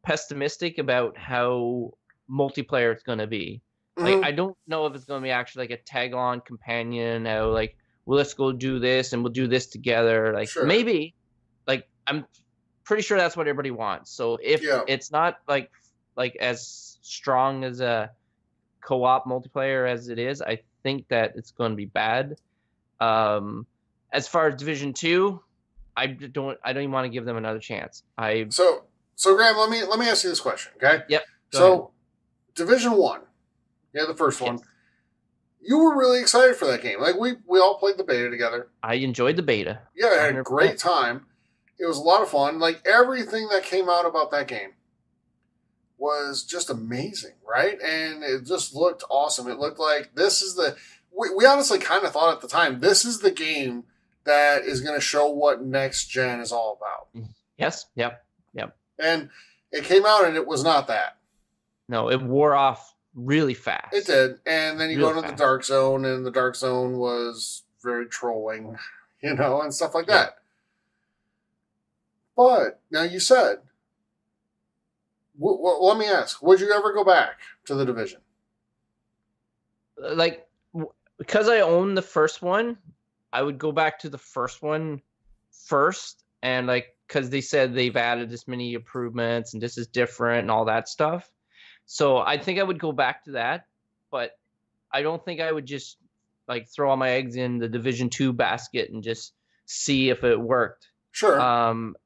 pessimistic about how multiplayer it's going to be. Like, I don't know if it's going to be actually like a tag-on companion. How like, well, let's go do this and we'll do this together. Like, maybe, like, I'm pretty sure that's what everybody wants. So if it's not like as strong as a co-op multiplayer as it is, I think that it's going to be bad. As far as Division 2, I don't even want to give them another chance. So Graham, let me ask you this question, okay? Yep. So ahead. Division 1, the first one. You were really excited for that game. Like, we all played the beta together. I enjoyed the beta. Yeah, I had a great time. It was a lot of fun. Like, everything that came out about that game was just amazing, right? And it just looked awesome. It looked like this is we honestly kind of thought at the time, this is the game that is going to show what next gen is all about. Yes. Yep. And it came out and it was not that. No, it wore off really fast. It did. And then you really go into fast. the Dark Zone, and the Dark Zone was very trolling, and stuff like that. But now you said, let me ask, would you ever go back to the Division? Like, because I own the first one, I would go back to the first one first, and like, because they said they've added this many improvements and this is different and all that stuff. So I think I would go back to that, but I don't think I would just like throw all my eggs in the Division 2 basket and just see if it worked. Sure.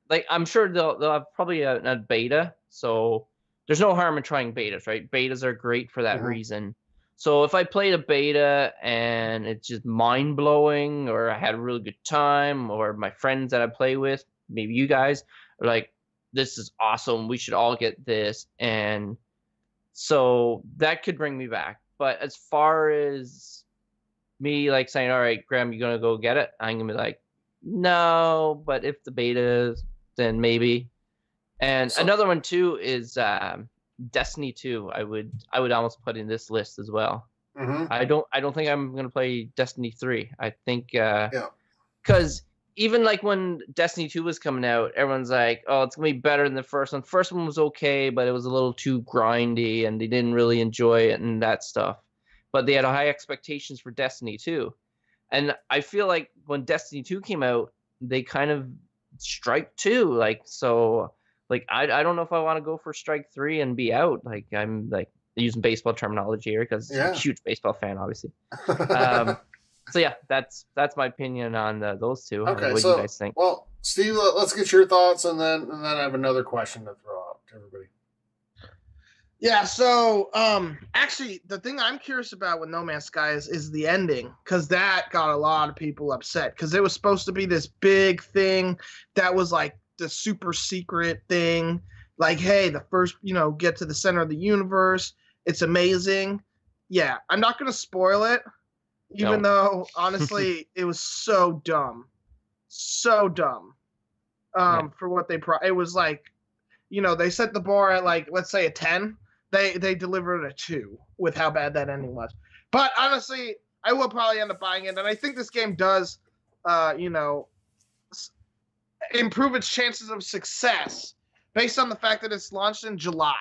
Like, I'm sure they'll have probably a beta, so there's no harm in trying betas, right? Betas are great for that reason. So if I played a beta and it's just mind-blowing, or I had a really good time, or my friends that I play with, maybe you guys, are like, this is awesome, we should all get this, and So that could bring me back. But as far as me like saying, all right, Graham, you're gonna go get it, I'm gonna be like, no, but if the beta, then maybe. And another one too is Destiny 2. I would almost put in this list as well. Mm-hmm. I don't think I'm gonna play Destiny 3. I think because even like when Destiny 2 was coming out, everyone's like, oh, it's gonna be better than the first one. First one was okay, but it was a little too grindy and they didn't really enjoy it and that stuff. But they had high expectations for Destiny 2. And I feel like when Destiny 2 came out, they kind of strike 2. Like, so like I don't know if I want to go for strike 3 and be out. Like, I'm like using baseball terminology here because I'm a huge baseball fan, obviously. So yeah, that's my opinion on those two. Okay, what do you guys think? Well, Steve, let's get your thoughts, and then I have another question to throw out to everybody. Yeah, so actually, the thing I'm curious about with No Man's Sky is the ending, because that got a lot of people upset, because it was supposed to be this big thing that was like the super secret thing, like, hey, the first, get to the center of the universe, it's amazing. Yeah, I'm not going to spoil it, even though, honestly, it was so dumb. So dumb for what they it was like, they set the bar at, like, let's say a 10. They delivered a 2 with how bad that ending was. But honestly, I will probably end up buying it. And I think this game does, improve its chances of success based on the fact that it's launched in July.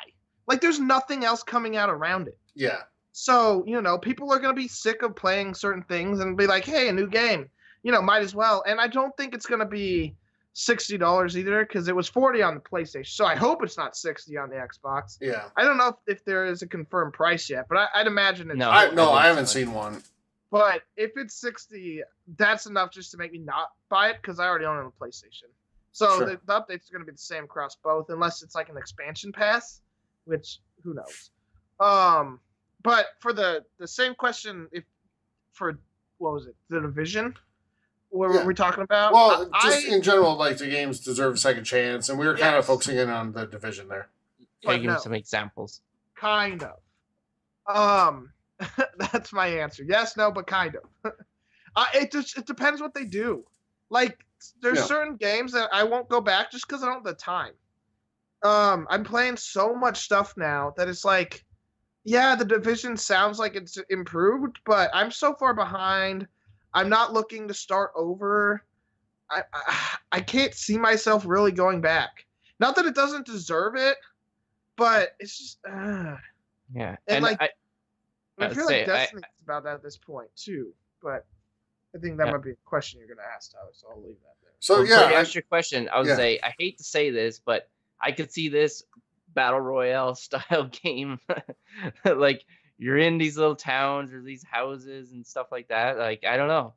Like, there's nothing else coming out around it. Yeah. So, people are going to be sick of playing certain things and be like, hey, a new game, might as well. And I don't think it's going to be $60 either, because it was $40 on the PlayStation. So I hope it's not $60 on the Xbox. Yeah. I don't know if there is a confirmed price yet, but I'd imagine it's I haven't seen one. But if it's $60, that's enough just to make me not buy it, because I already own it on the PlayStation. So the updates are going to be the same across both, unless it's like an expansion pass, which who knows. But for the same question, what was it? The Division? What were we talking about? Well, in general, like, the games deserve a second chance, and we were kind of focusing in on the Division there. Can you give me some examples? Kind of. That's my answer. Yes, no, but kind of. It depends what they do. Like, there's certain games that I won't go back just because I don't have the time. I'm playing so much stuff now that it's like, yeah, the Division sounds like it's improved, but I'm so far behind. I'm not looking to start over. I can't see myself really going back. Not that it doesn't deserve it, but it's just yeah. And like, I feel like Destiny's about that at this point too. But I think that might be a question you're going to ask, Tyler. So I'll leave that there. So before you ask your question, I would say I hate to say this, but I could see this Battle Royale style game, like, you're in these little towns or these houses and stuff like that. Like, I don't know.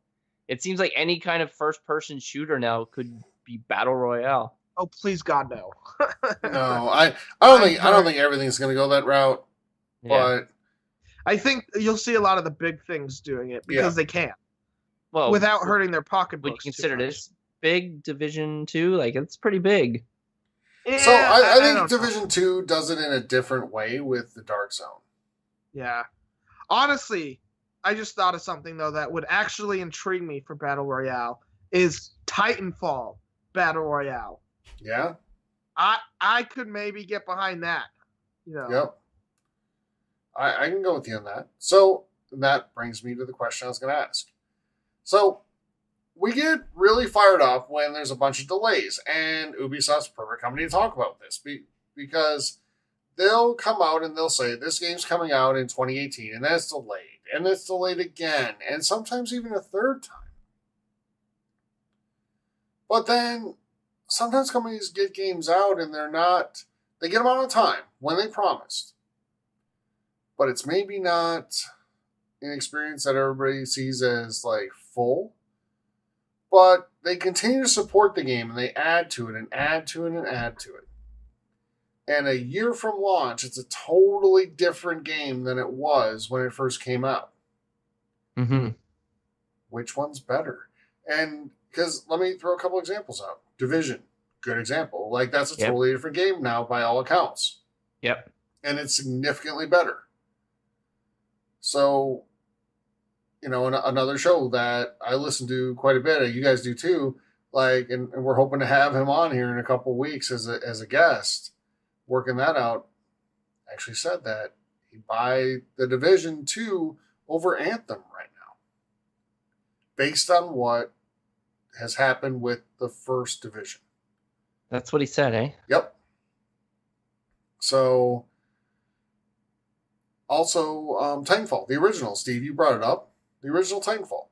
It seems like any kind of first-person shooter now could be Battle Royale. Oh, please, God, no. No, I don't think everything's going to go that route. Yeah. But I think you'll see a lot of the big things doing it because they can. Well, without hurting their pocketbooks. Would you consider this big Division 2? Like, it's pretty big. Yeah, so I think Division 2 does it in a different way with the Dark Zone. Yeah. Honestly, I just thought of something, though, that would actually intrigue me for Battle Royale is Titanfall Battle Royale. Yeah? I could maybe get behind that. Yep. I can go with you on that. So that brings me to the question I was going to ask. So we get really fired up when there's a bunch of delays, and Ubisoft's a perfect company to talk about this because they'll come out and they'll say this game's coming out in 2018, and then it's delayed, and it's delayed again, and sometimes even a third time. But then sometimes companies get games out and they get them out on time when they promised. But it's maybe not an experience that everybody sees as like full. But they continue to support the game and they add to it and add to it and add to it. And a year from launch, it's a totally different game than it was when it first came out. Mm-hmm. Which one's better? And because let me throw a couple examples out. Division, good example. Like, that's a totally different game now by all accounts. Yep. and it's significantly better. So, another show that I listen to quite a bit, you guys do too, and we're hoping to have him on here in a couple of weeks as a guest, working that out, actually said that he'd buy The Division 2 over Anthem right now, based on what has happened with the first Division. That's what he said, eh? Yep. So, also, Titanfall, the original. Steve, you brought it up. The original Titanfall.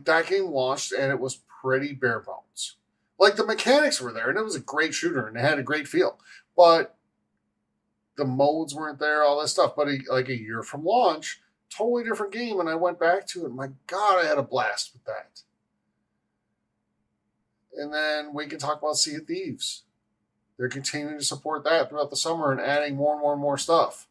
That game launched, and it was pretty bare bones. The mechanics were there, and it was a great shooter, and it had a great feel. But the modes weren't there, all this stuff. But a year from launch, totally different game, and I went back to it, and my God, I had a blast with that. And then we can talk about Sea of Thieves. They're continuing to support that throughout the summer and adding more and more and more stuff.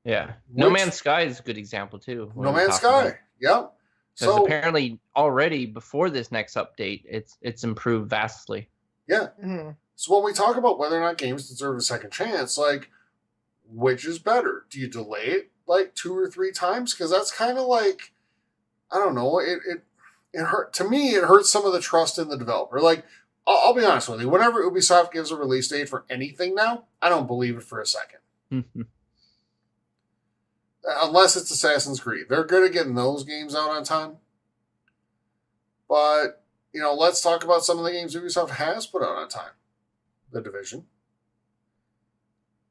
Yeah. No Man's Sky is a good example, too. No Man's Sky, yep. Because apparently already before this next update, it's improved vastly. Yeah. Mm-hmm. So when we talk about whether or not games deserve a second chance, which is better? Do you delay it 2 or 3 times? Because that's kind of I don't know, it hurt. To me, it hurts some of the trust in the developer. I'll be honest with you. Whenever Ubisoft gives a release date for anything now, I don't believe it for a second. Unless it's Assassin's Creed. They're good at getting those games out on time. But, let's talk about some of the games Ubisoft has put out on time. The Division.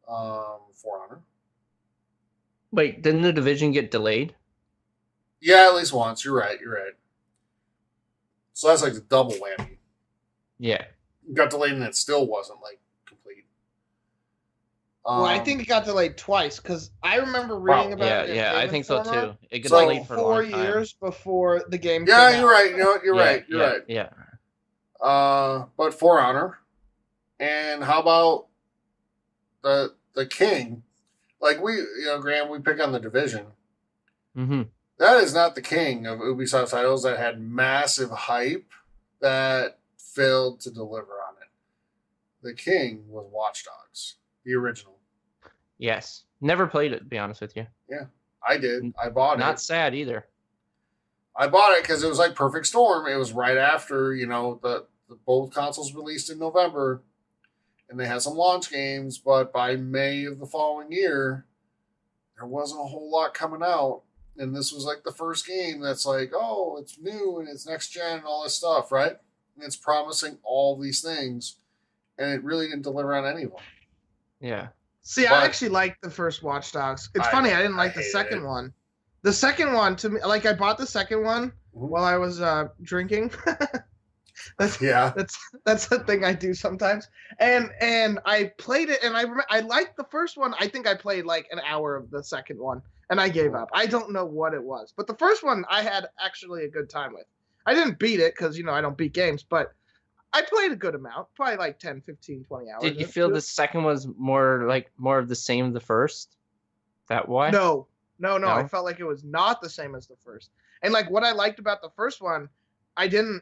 For Honor. Wait, didn't The Division get delayed? Yeah, at least once. You're right. So that's the double whammy. Yeah. It got delayed and it still wasn't complete. Well, I think it got delayed twice because I remember reading about it. Yeah, I think so too. It got delayed for 4 years before the game came out. You're right. You're right. You're right. Yeah. But For Honor. And how about the King? Graham, we pick on The Division. Mm-hmm. That is not the king of Ubisoft titles that had massive hype that failed to deliver on it. The king was Watch Dogs, the original. Yes. Never played it, to be honest with you. Yeah, I did. I bought it. Not sad either. I bought it because it was Perfect Storm. It was right after, the both consoles released in November, and they had some launch games, but by May of the following year, there wasn't a whole lot coming out. And this was the first game that's oh, it's new and it's next gen and all this stuff, right? And it's promising all these things, and it really didn't deliver on any of them. Yeah. See, I actually liked the first Watch Dogs. It's funny, I didn't like the second one. The second one, to me, I bought the second one while I was drinking. That's the thing I do sometimes. And I played it, and I liked the first one. I think I played an hour of the second one. And I gave up. I don't know what it was. But the first one I had actually a good time with. I didn't beat it because, I don't beat games. But I played a good amount. Probably 10, 15, 20 hours. Did you feel the second was more of the same as the first? That why? No. I felt like it was not the same as the first. And what I liked about the first one, I couldn't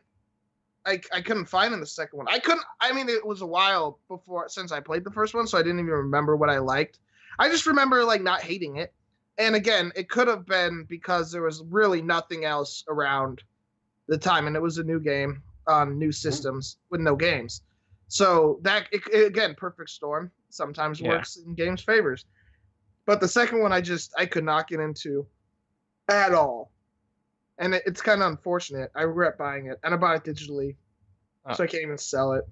find in the second one. It was a while since I played the first one. So I didn't even remember what I liked. I just remember not hating it. And again, it could have been because there was really nothing else around the time, and it was a new game on new systems with no games. So that again, Perfect Storm sometimes works in games' favors. But the second one, I could not get into at all, and it's kind of unfortunate. I regret buying it, and I bought it digitally, so I can't even sell it.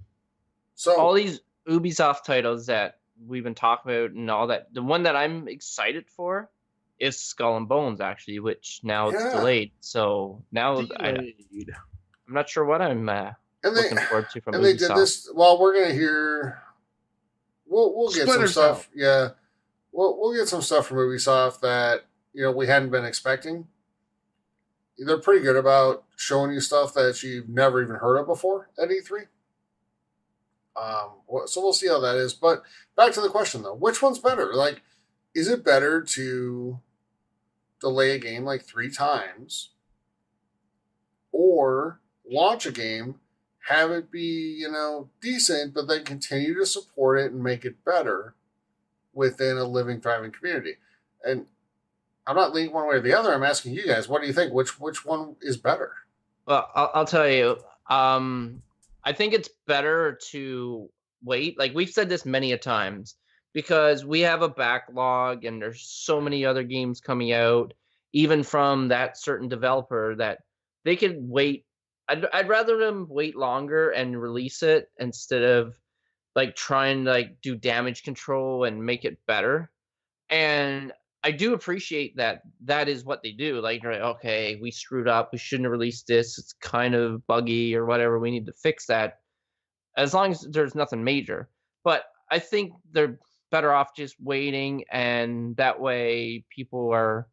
So all these Ubisoft titles that we've been talking about and all that, the one that I'm excited for is Skull and Bones, actually, which now it's delayed. So now I'm not sure what I'm looking forward to from Ubisoft. And they did this. Well, we're gonna hear. We'll get some stuff. Yeah, we'll get some stuff from Ubisoft that we hadn't been expecting. They're pretty good about showing you stuff that you've never even heard of before at E3. So we'll see how that is. But back to the question though, which one's better? Is it better to delay a game 3 times or launch a game, have it be, decent, but then continue to support it and make it better within a living, thriving community. And I'm not leaning one way or the other. I'm asking you guys, what do you think? Which one is better? Well, I'll tell you. I think it's better to wait. Like we've said this many a times, because we have a backlog and there's so many other games coming out, even from that certain developer, that they could wait. I'd rather them wait longer and release it instead of like trying to like do damage control and make it better. And I do appreciate that that is what they do. Like, you're like, okay, we screwed up. We shouldn't have released this. It's kind of buggy or whatever. We need to fix that. As long as there's nothing major. But I think they're better off just waiting, and that way people are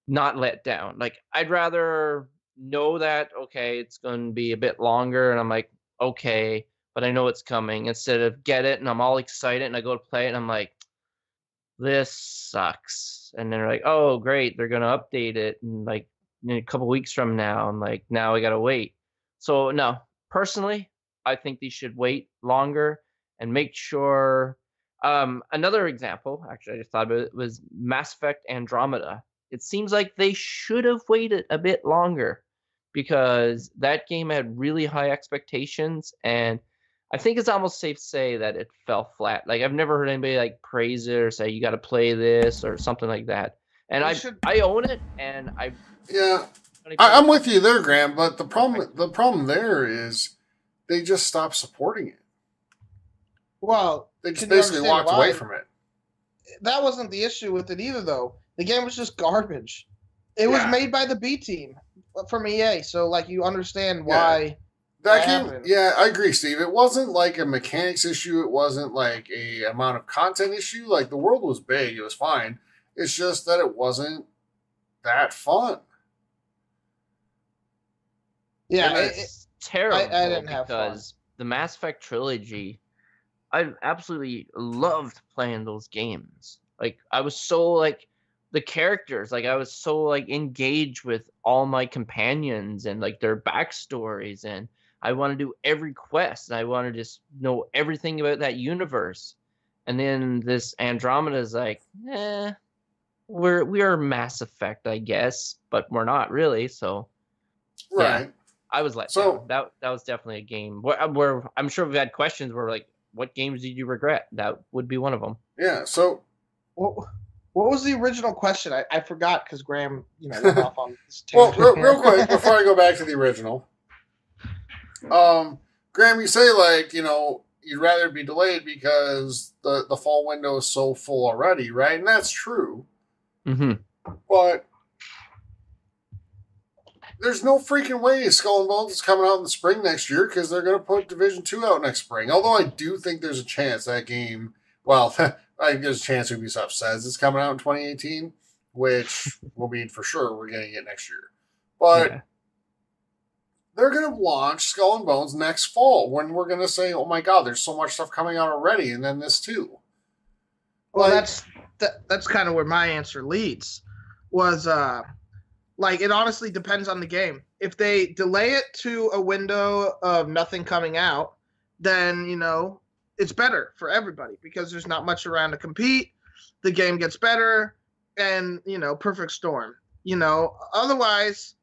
not let down. Like, I'd rather know that, okay, it's going to be a bit longer, and I'm like, okay, but I know it's coming, instead of get it and I'm all excited and I go to play it and I'm like, this sucks. And then they're like, oh, great, they're going to update it and like in a couple weeks from now. I'm like, now I got to wait. So no, personally, I think they should wait longer and make sure. Another example, actually, I just thought of it, was Mass Effect Andromeda. It seems like they should have waited a bit longer, because that game had really high expectations, and I think it's almost safe to say that it fell flat. Like, I've never heard anybody like praise it or say you got to play this or something like that. And I own it, and I'm with you there, Graham. But the problem there is they just stopped supporting it. Well, they just basically walked away from it. That wasn't the issue with it either, though. The game was just garbage. It was made by the B team from EA, so like you understand why. That game, I agree, Steve. It wasn't like a mechanics issue. It wasn't like a amount of content issue. Like, the world was big. It was fine. It's just that it wasn't that fun. Yeah, it's terrible. I didn't have fun. Because the Mass Effect trilogy, I absolutely loved playing those games. Like, I was so like the characters, like I was so like engaged with all my companions and like their backstories, and I want to do every quest, and I want to just know everything about that universe. And then this Andromeda is like, we are Mass Effect, I guess, but we're not really. So, right. I was let down. That was definitely a game where I'm sure we've had questions where like, what games did you regret? That would be one of them. Yeah. So, what was the original question? I forgot because Graham, went off on this well, real quick before I go back to the original. Graham, you say like, you'd rather be delayed because the fall window is so full already, right? And that's true. Mm-hmm. But there's no freaking way Skull and Bones is coming out in the spring next year, because they're going to put Division 2 out next spring. Although I do think there's a chance that game, well, I think there's a chance Ubisoft says it's coming out in 2018, which will mean for sure we're getting it next year. But they're going to launch Skull and Bones next fall, when we're going to say, oh my God, there's so much stuff coming out already, and then this too. Well, that's kind of where my answer leads. Was like, it honestly depends on the game. If they delay it to a window of nothing coming out, then it's better for everybody, because there's not much around to compete. The game gets better, and perfect storm. Otherwise,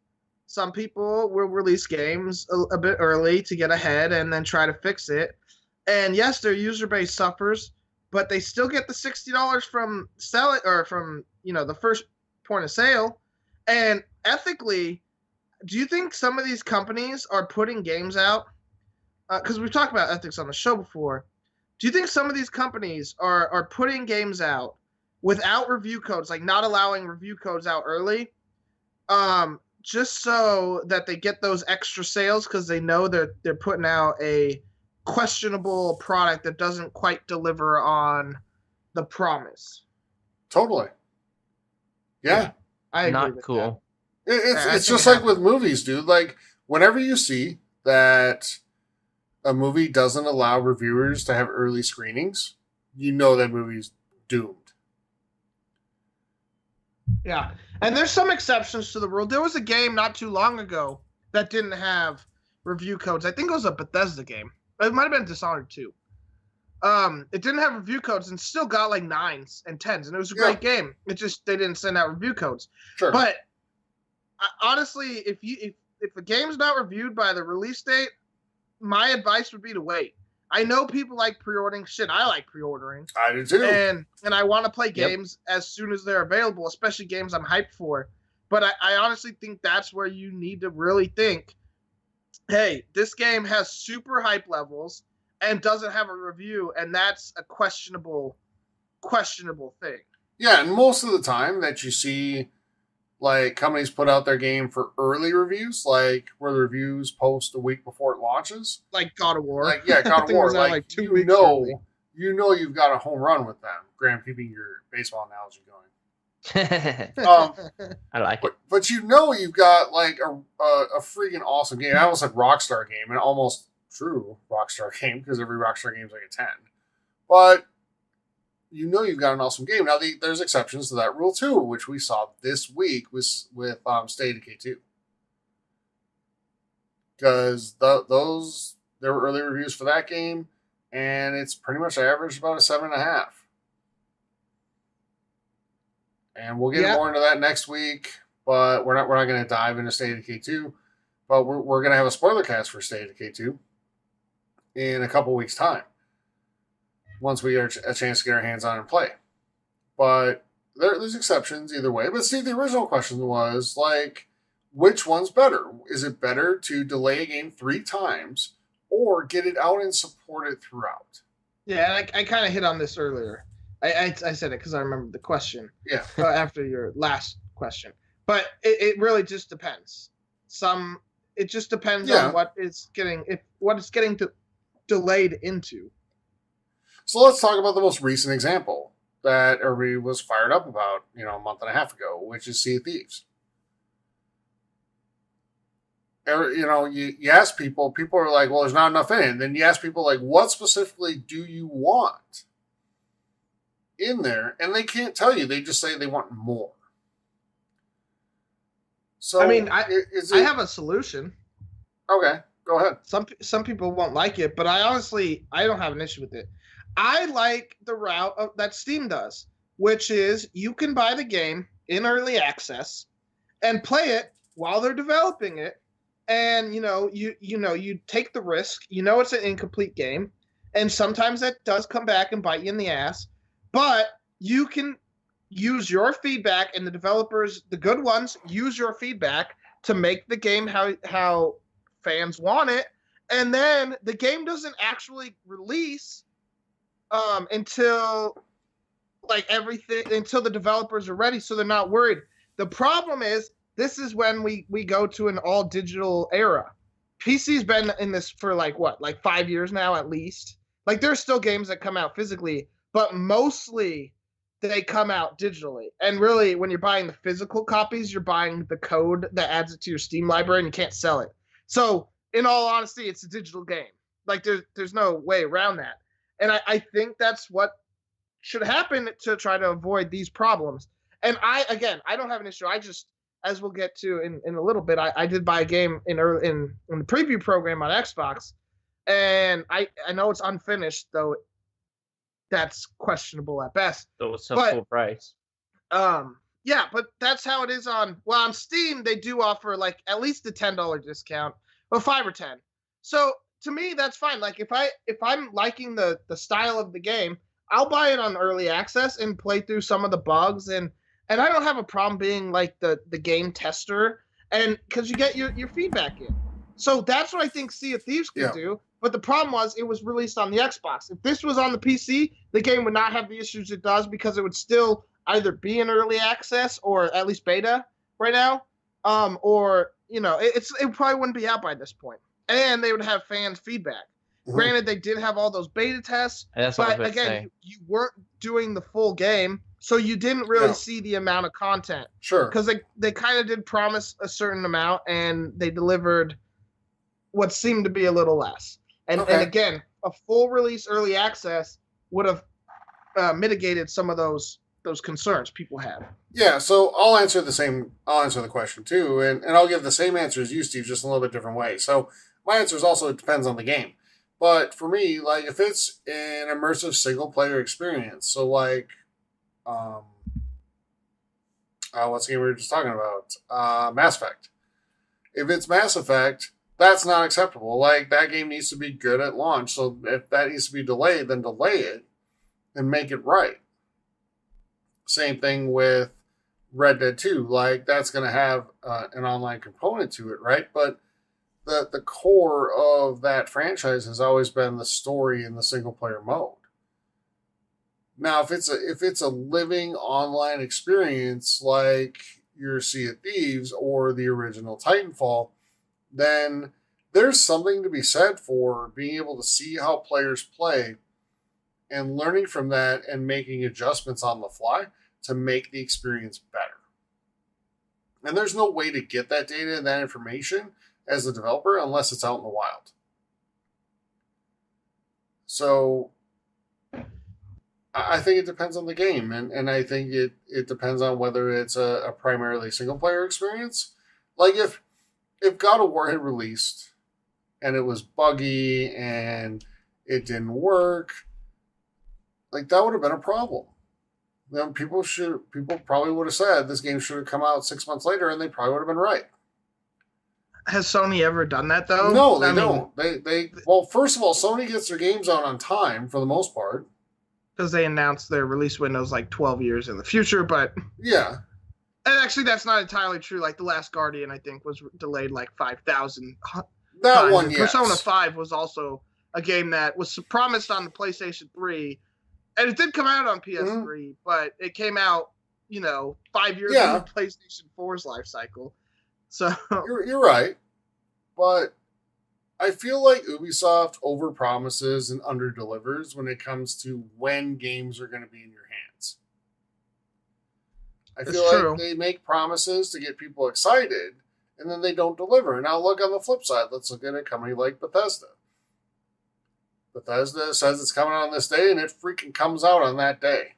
some people will release games a bit early to get ahead and then try to fix it. And yes, their user base suffers, but they still get the $60 from sell it, or from the first point of sale. And ethically, do you think some of these companies are putting games out? Because we've talked about ethics on the show before. Do you think some of these companies are putting games out without review codes, like not allowing review codes out early, just so that they get those extra sales, because they know they're putting out a questionable product that doesn't quite deliver on the promise? Totally. Yeah. I agree Not with cool. that. It's just like with movies, dude. Like, whenever you see that a movie doesn't allow reviewers to have early screenings, you know that movie's doomed. Yeah. And there's some exceptions to the rule. There was a game not too long ago that didn't have review codes. I think it was a Bethesda game. It might have been Dishonored 2. It didn't have review codes and still got like 9s and 10s, and it was a great game. It just they didn't send out review codes. Sure. But honestly, if a game's not reviewed by the release date, my advice would be to wait. I know people like pre-ordering. Shit, I like pre-ordering. I do too. And I want to play games as soon as they're available, especially games I'm hyped for. But I honestly think that's where you need to really think, hey, this game has super hype levels and doesn't have a review, and that's a questionable thing. Yeah, and most of the time that you see like companies put out their game for early reviews, like where the reviews post a week before it launches. Like God of War. Like, yeah, God of War. Like 2 weeks early. You know you've got a home run with them. Graham, keeping your baseball analogy going. I like it. But you know you've got like a freaking awesome game. I almost said Rockstar game, and almost true Rockstar game, because every Rockstar game is like a 10. But you know you've got an awesome game. Now, there's exceptions to that rule too, which we saw this week with State of Decay 2. Because there were early reviews for that game, and it's pretty much averaged about a 7.5. And we'll get more into that next week, but we're not going to dive into State of Decay 2. But we're going to have a spoiler cast for State of Decay 2 in a couple weeks' time, once we get a chance to get our hands on and play. But there's exceptions either way. But see, the original question was, like, which one's better? Is it better to delay a game 3 times or get it out and support it throughout? Yeah, and I kind of hit on this earlier. I said it because I remembered the question. Yeah. After your last question. But it really just depends. It just depends on what it's getting delayed into. So let's talk about the most recent example that everybody was fired up about, a month and a half ago, which is Sea of Thieves. You ask people are like, well, there's not enough in it. And then you ask people, like, what specifically do you want in there? And they can't tell you. They just say they want more. So I mean, I have a solution. Okay, go ahead. Some people won't like it, but I don't have an issue with it. I like the route that Steam does, which is you can buy the game in early access and play it while they're developing it, and you take the risk. It's an incomplete game, and sometimes that does come back and bite you in the ass, but you can use your feedback, and the developers, the good ones, use your feedback to make the game how fans want it, and then the game doesn't actually release until the developers are ready, so they're not worried. The problem is, this is when we go to an all digital era. PC's been in this for 5 years now at least. Like, there's still games that come out physically, but mostly they come out digitally. And really, when you're buying the physical copies, you're buying the code that adds it to your Steam library, and you can't sell it. So, in all honesty, it's a digital game. Like, there's no way around that. And I think that's what should happen to try to avoid these problems. And I don't have an issue. I just, as we'll get to in a little bit, I did buy a game in the preview program on Xbox, and I know it's unfinished, though that's questionable at best. So it's full price. Yeah, but that's how it is on Steam. They do offer at least a $10 discount, or 5 or 10. So to me, that's fine. Like, if I'm liking the style of the game, I'll buy it on early access and play through some of the bugs, and I don't have a problem being like the game tester, and because you get your feedback in. So that's what I think Sea of Thieves can do. But the problem was, it was released on the Xbox. If this was on the PC, the game would not have the issues it does, because it would still either be in early access or at least beta right now, or it probably wouldn't be out by this point. And they would have fans' feedback. Mm-hmm. Granted, they did have all those beta tests, but again, you weren't doing the full game, so you didn't really see the amount of content. Sure. Because they kind of did promise a certain amount, and they delivered what seemed to be a little less. And again, a full release early access would have mitigated some of those concerns people have. Yeah, so I'll answer the question too, and I'll give the same answer as you, Steve, just in a little bit different way. So my answer is also, it depends on the game. But for me, like if it's an immersive single player experience, so like, what's the game we were just talking about? Mass Effect. If it's Mass Effect, that's not acceptable. Like that game needs to be good at launch. So if that needs to be delayed, then delay it and make it right. Same thing with Red Dead 2. Like that's going to have an online component to it, right? But the core of that franchise has always been the story in the single player mode. Now, if it's a living online experience like your Sea of Thieves or the original Titanfall, then there's something to be said for being able to see how players play and learning from that and making adjustments on the fly to make the experience better. And there's no way to get that data and that information as a developer unless it's out in the wild. So I think it depends on the game, and I think it depends on whether it's a primarily single player experience. Like if God of War had released and it was buggy and it didn't work, like that would have been a problem. Then people probably would have said this game should have come out 6 months later, and they probably would have been right. Has Sony ever done that though? No, they don't. Well, first of all, Sony gets their games out on time for the most part. Because they announced their release windows like 12 years in the future, but yeah. And actually, that's not entirely true. Like The Last Guardian, I think, was delayed like 5,000 that times. one, And yes. Persona 5 was also a game that was promised on the PlayStation 3, and it did come out on PS3, but it came out, 5 years into PlayStation 4's life cycle. So you're right, but I feel like Ubisoft overpromises and underdelivers when it comes to when games are going to be in your hands. I feel like they make promises to get people excited, and then they don't deliver. Now look on the flip side. Let's look at a company like Bethesda. Bethesda says it's coming out on this day, and it freaking comes out on that day.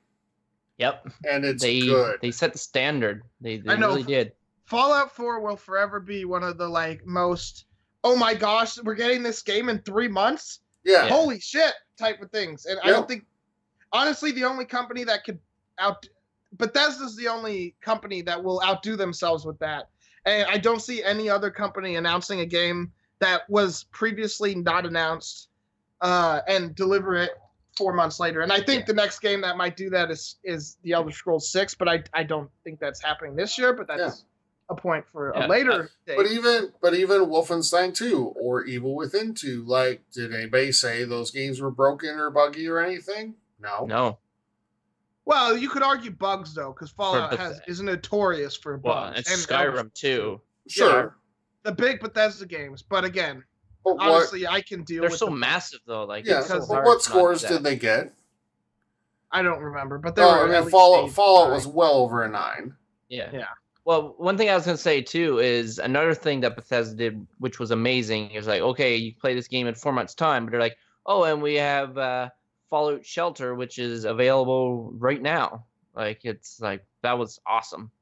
Yep. And it's good. They set the standard. They I know. really did. Fallout 4 will forever be one of the most, oh my gosh, we're getting this game in 3 months? Yeah. Holy shit type of things. And I don't think, honestly, the only company that could Bethesda's the only company that will outdo themselves with that. And I don't see any other company announcing a game that was previously not announced and deliver it 4 months later. And I think the next game that might do that is The Elder Scrolls 6, but I don't think that's happening this year, but that's a point for a later date. But even Wolfenstein 2 or Evil Within 2, like, did anybody say those games were broken or buggy or anything? No. Well, you could argue bugs though, because Fallout is notorious for bugs. Well, it's Skyrim too. Sure. The big Bethesda games, but again, honestly, I can deal with They're so massive though. Like, but what scores did they get? I don't remember, but they were. And Fallout was well over a 9. Yeah. Yeah. Well, one thing I was going to say, too, is another thing that Bethesda did, which was amazing, is like, okay, you play this game in 4 months' time, but they're like, oh, and we have Fallout Shelter, which is available right now. Like, it's like, that was awesome.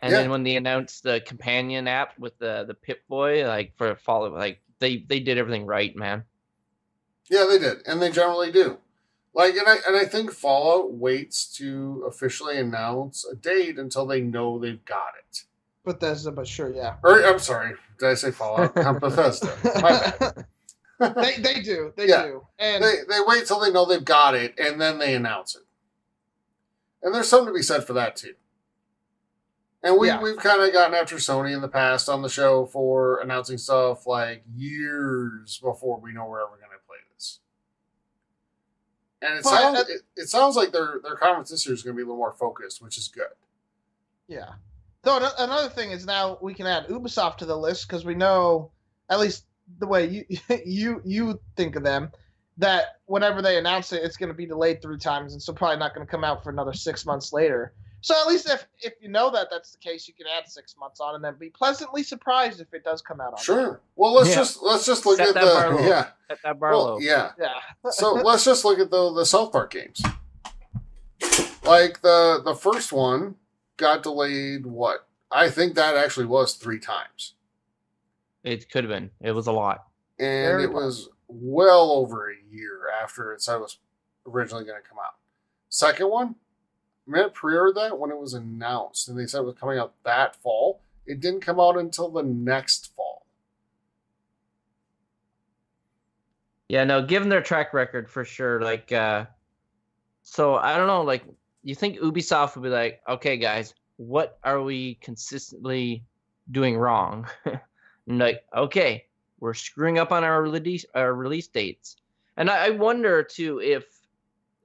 And then when they announced the companion app with the Pip-Boy, like, for Fallout, like, they did everything right, man. Yeah, they did, and they generally do. Like, and I think Fallout waits to officially announce a date until they know they've got it. Bethesda, but sure, yeah. Or, I'm sorry, did I say Fallout? Bethesda. My bad. They do. They do. And they wait till they know they've got it, and then they announce it. And there's something to be said for that, too. And we've kind of gotten after Sony in the past on the show for announcing stuff like years before we know we're ever going to play this. And it sounds like their conference this year is going to be a little more focused, which is good. Yeah. So another thing is now we can add Ubisoft to the list because we know, at least the way you think of them, that whenever they announce it, it's going to be delayed 3 times, and so probably not going to come out for another 6 months later. So at least if you know that that's the case, you can add 6 months on, and then be pleasantly surprised if it does come out on Sure. time. Well, let's just look at the Set that bar low. Yeah. Yeah. So let's just look at the South Park games. Like the first one got delayed. What I think that actually was 3 times. It could have been. It was a lot. And it was well over a year after it said it was originally going to come out. Second one, I mean, I pre-ordered that when it was announced, and they said it was coming out that fall. It didn't come out until the next fall. Yeah, no, given their track record for sure, like, so I don't know, like, you think Ubisoft would be like, okay, guys, what are we consistently doing wrong? And like, okay, we're screwing up on our release dates. And I wonder too if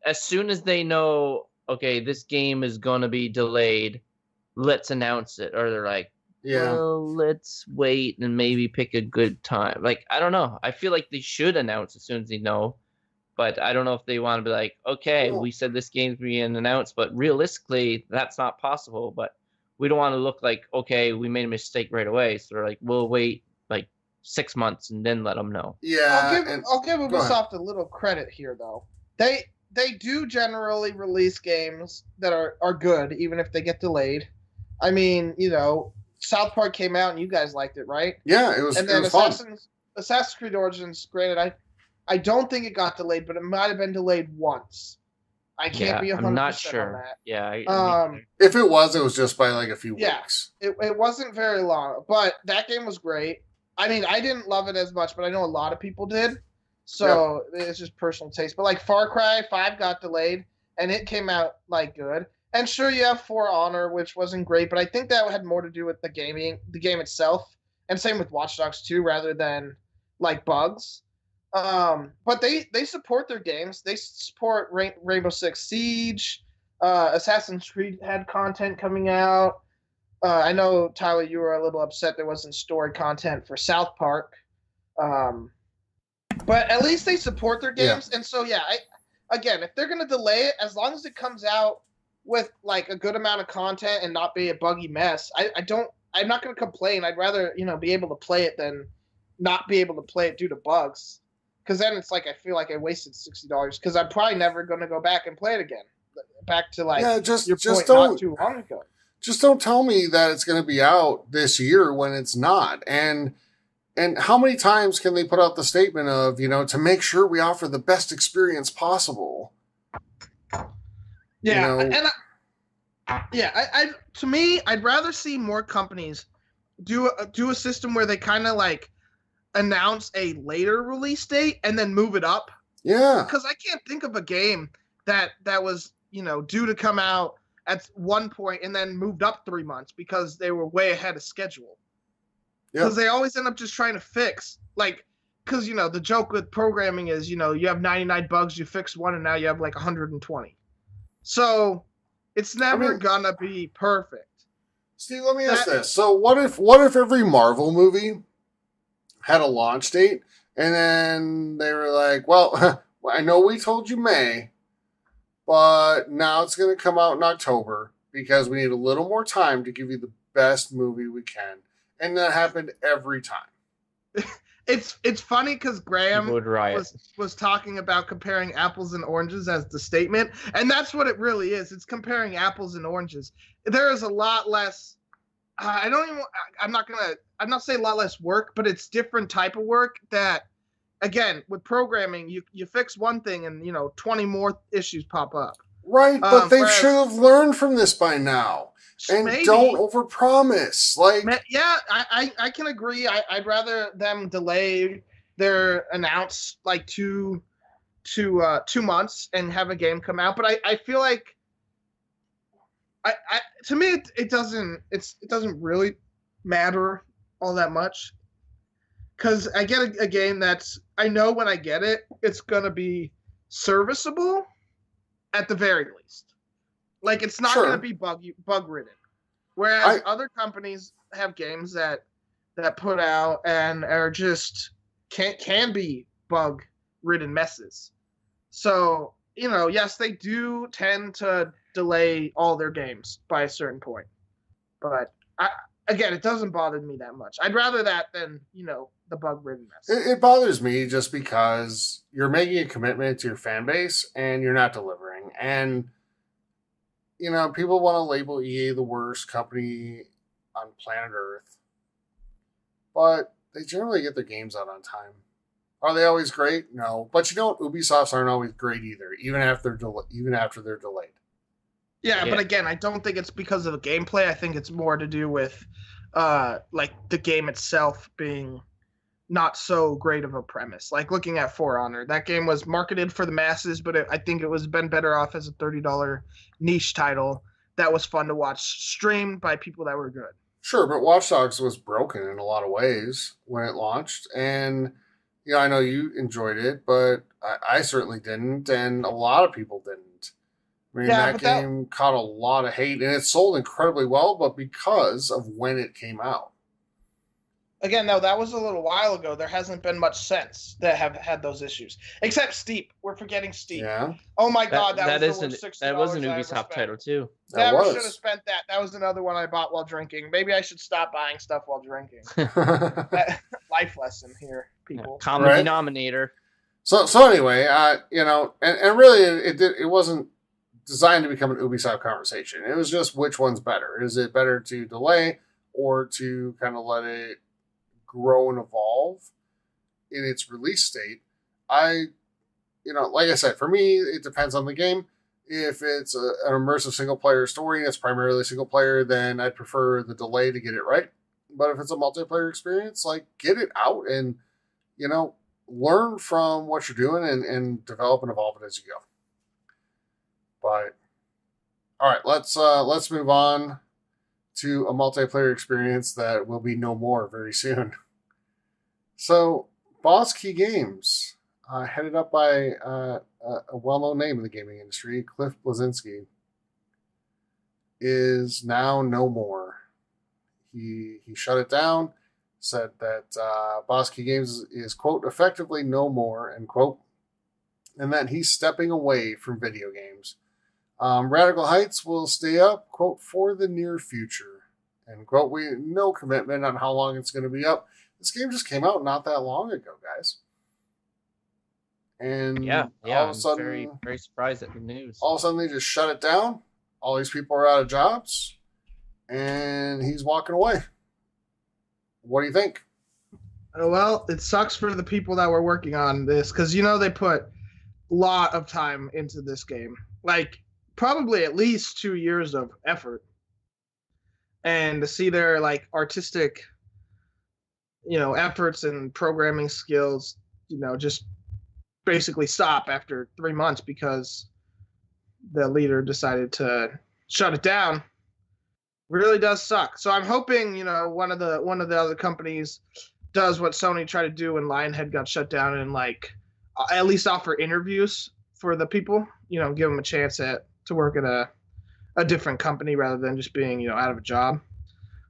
as soon as they know, okay, this game is gonna be delayed, let's announce it, or they're like, Yeah. well, let's wait and maybe pick a good time. Like, I don't know. I feel like they should announce as soon as they know, but I don't know if they want to be like, okay, Well- we said this game's being announced, but realistically, that's not possible. But we don't want to look like, okay, we made a mistake right away. So they're like, we'll wait like 6 months and then let them know. Yeah. I'll give go ahead. Ubisoft a little credit here, though. They do generally release games that are good, even if they get delayed. I mean, you know, South Park came out and you guys liked it, right? Yeah, it was, And it then was fun. Assassin's Creed Origins, granted, I don't think it got delayed, but it might have been delayed once. I can't be 100% I'm not on sure. that. Yeah. If it was just by like a few Yeah. weeks. It wasn't very long, but that game was great. I mean, I didn't love it as much, but I know a lot of people did. So it's just personal taste. But like Far Cry 5 got delayed, and it came out like good. And sure, you have For Honor, which wasn't great, but I think that had more to do with the game itself, and same with Watch Dogs 2, rather than like bugs. But they support their games. They support Rainbow Six Siege. Assassin's Creed had content coming out. I know, Tyler, you were a little upset there wasn't story content for South Park. But at least they support their games. And so, yeah, again, if they're going to delay it, as long as it comes out with like a good amount of content and not be a buggy mess, I'm not going to complain. I'd rather, be able to play it than not be able to play it due to bugs. Because then it's like I feel like I wasted $60 because I'm probably never going to go back and play it again. Back to like your point not too long ago. Just don't tell me that it's going to be out this year when it's not. And how many times can they put out the statement of, to make sure we offer the best experience possible? Yeah, to me, I'd rather see more companies do a system where they kind of like announce a later release date and then move it up. Yeah. Because I can't think of a game that was, due to come out at one point and then moved up 3 months because they were way ahead of schedule. Because they always end up just trying to fix, like, because, the joke with programming is, you have 99 bugs, you fix one, and now you have like 120. So it's never gonna be perfect. Steve, let me ask this. So what if every Marvel movie had a launch date and then they were like, well, I know we told you May, but now it's going to come out in October because we need a little more time to give you the best movie we can. And that happened every time. It's funny because Graham Would riot. was talking about comparing apples and oranges as the statement, and that's what it really is. It's comparing apples and oranges. There is a lot less. I'm not saying a lot less work, but it's different type of work that, again, with programming, you fix one thing and 20 more issues pop up. Right, but they should have learned from this by now. And maybe, don't overpromise. Like, yeah, I can agree. I'd rather them delay their announce like two months and have a game come out. But I feel like to me it doesn't really matter all that much because I get a game that's I know when I get it it's gonna be serviceable at the very least. Like it's not going to be bug ridden, whereas other companies have games that put out and are just can be bug ridden messes. So yes, they do tend to delay all their games by a certain point, but again, it doesn't bother me that much. I'd rather that than the bug ridden mess. It bothers me just because you're making a commitment to your fan base and you're not delivering and. People want to label EA the worst company on planet Earth, but they generally get their games out on time. Are they always great? No. But you know what? Ubisofts aren't always great either, even after they're delayed. Yeah, Yeah. but again, I don't think it's because of the gameplay. I think it's more to do with like the game itself being not so great of a premise. Like looking at For Honor, that game was marketed for the masses, but I think it was been better off as a $30 niche title that was fun to watch streamed by people that were good. Sure, but Watch Dogs was broken in a lot of ways when it launched, and I know you enjoyed it, but I certainly didn't, and a lot of people didn't. I mean, Yeah, that game caught a lot of hate, and it sold incredibly well, but because of when it came out. Again, though, that was a little while ago. There hasn't been much since that have had those issues, except Steep. We're forgetting Steep. Yeah, Oh my God, that was is the worst $60 that was an I ever Ubisoft spent. title too. that Never should have was. spent that. That was another one I bought while drinking. Maybe I should stop buying stuff while drinking. Life lesson here, people. Common Right. denominator. So anyway, and really, it wasn't designed to become an Ubisoft conversation. It was just which one's better. Is it better to delay or to kind of let it grow and evolve in its release state? Like I said, for me, it depends on the game. If it's an immersive single player story and it's primarily single player, then I'd prefer the delay to get it right. But if it's a multiplayer experience, like get it out and, learn from what you're doing and develop and evolve it as you go. But all right, let's move on to a multiplayer experience that will be no more very soon. So, Boss Key Games, headed up by a well-known name in the gaming industry, Cliff Bleszinski, is now no more. He shut it down, said that Boss Key Games is, quote, effectively no more, end quote, and that he's stepping away from video games. Radical Heights will stay up, quote, for the near future, end quote. No commitment on how long it's going to be up. This game just came out not that long ago, guys. And Yeah, all of a I'm sudden, very, very surprised at the news. all of a sudden they just shut it down. All these people are out of jobs, and he's walking away. What do you think? Well, it sucks for the people that were working on this because they put a lot of time into this game, like probably at least 2 years of effort, and to see their like artistic, efforts and programming skills, just basically stop after 3 months because the leader decided to shut it down. Really does suck. So I'm hoping, one of the other companies does what Sony tried to do when Lionhead got shut down and like at least offer interviews for the people, give them a chance to work at a different company rather than just being, out of a job.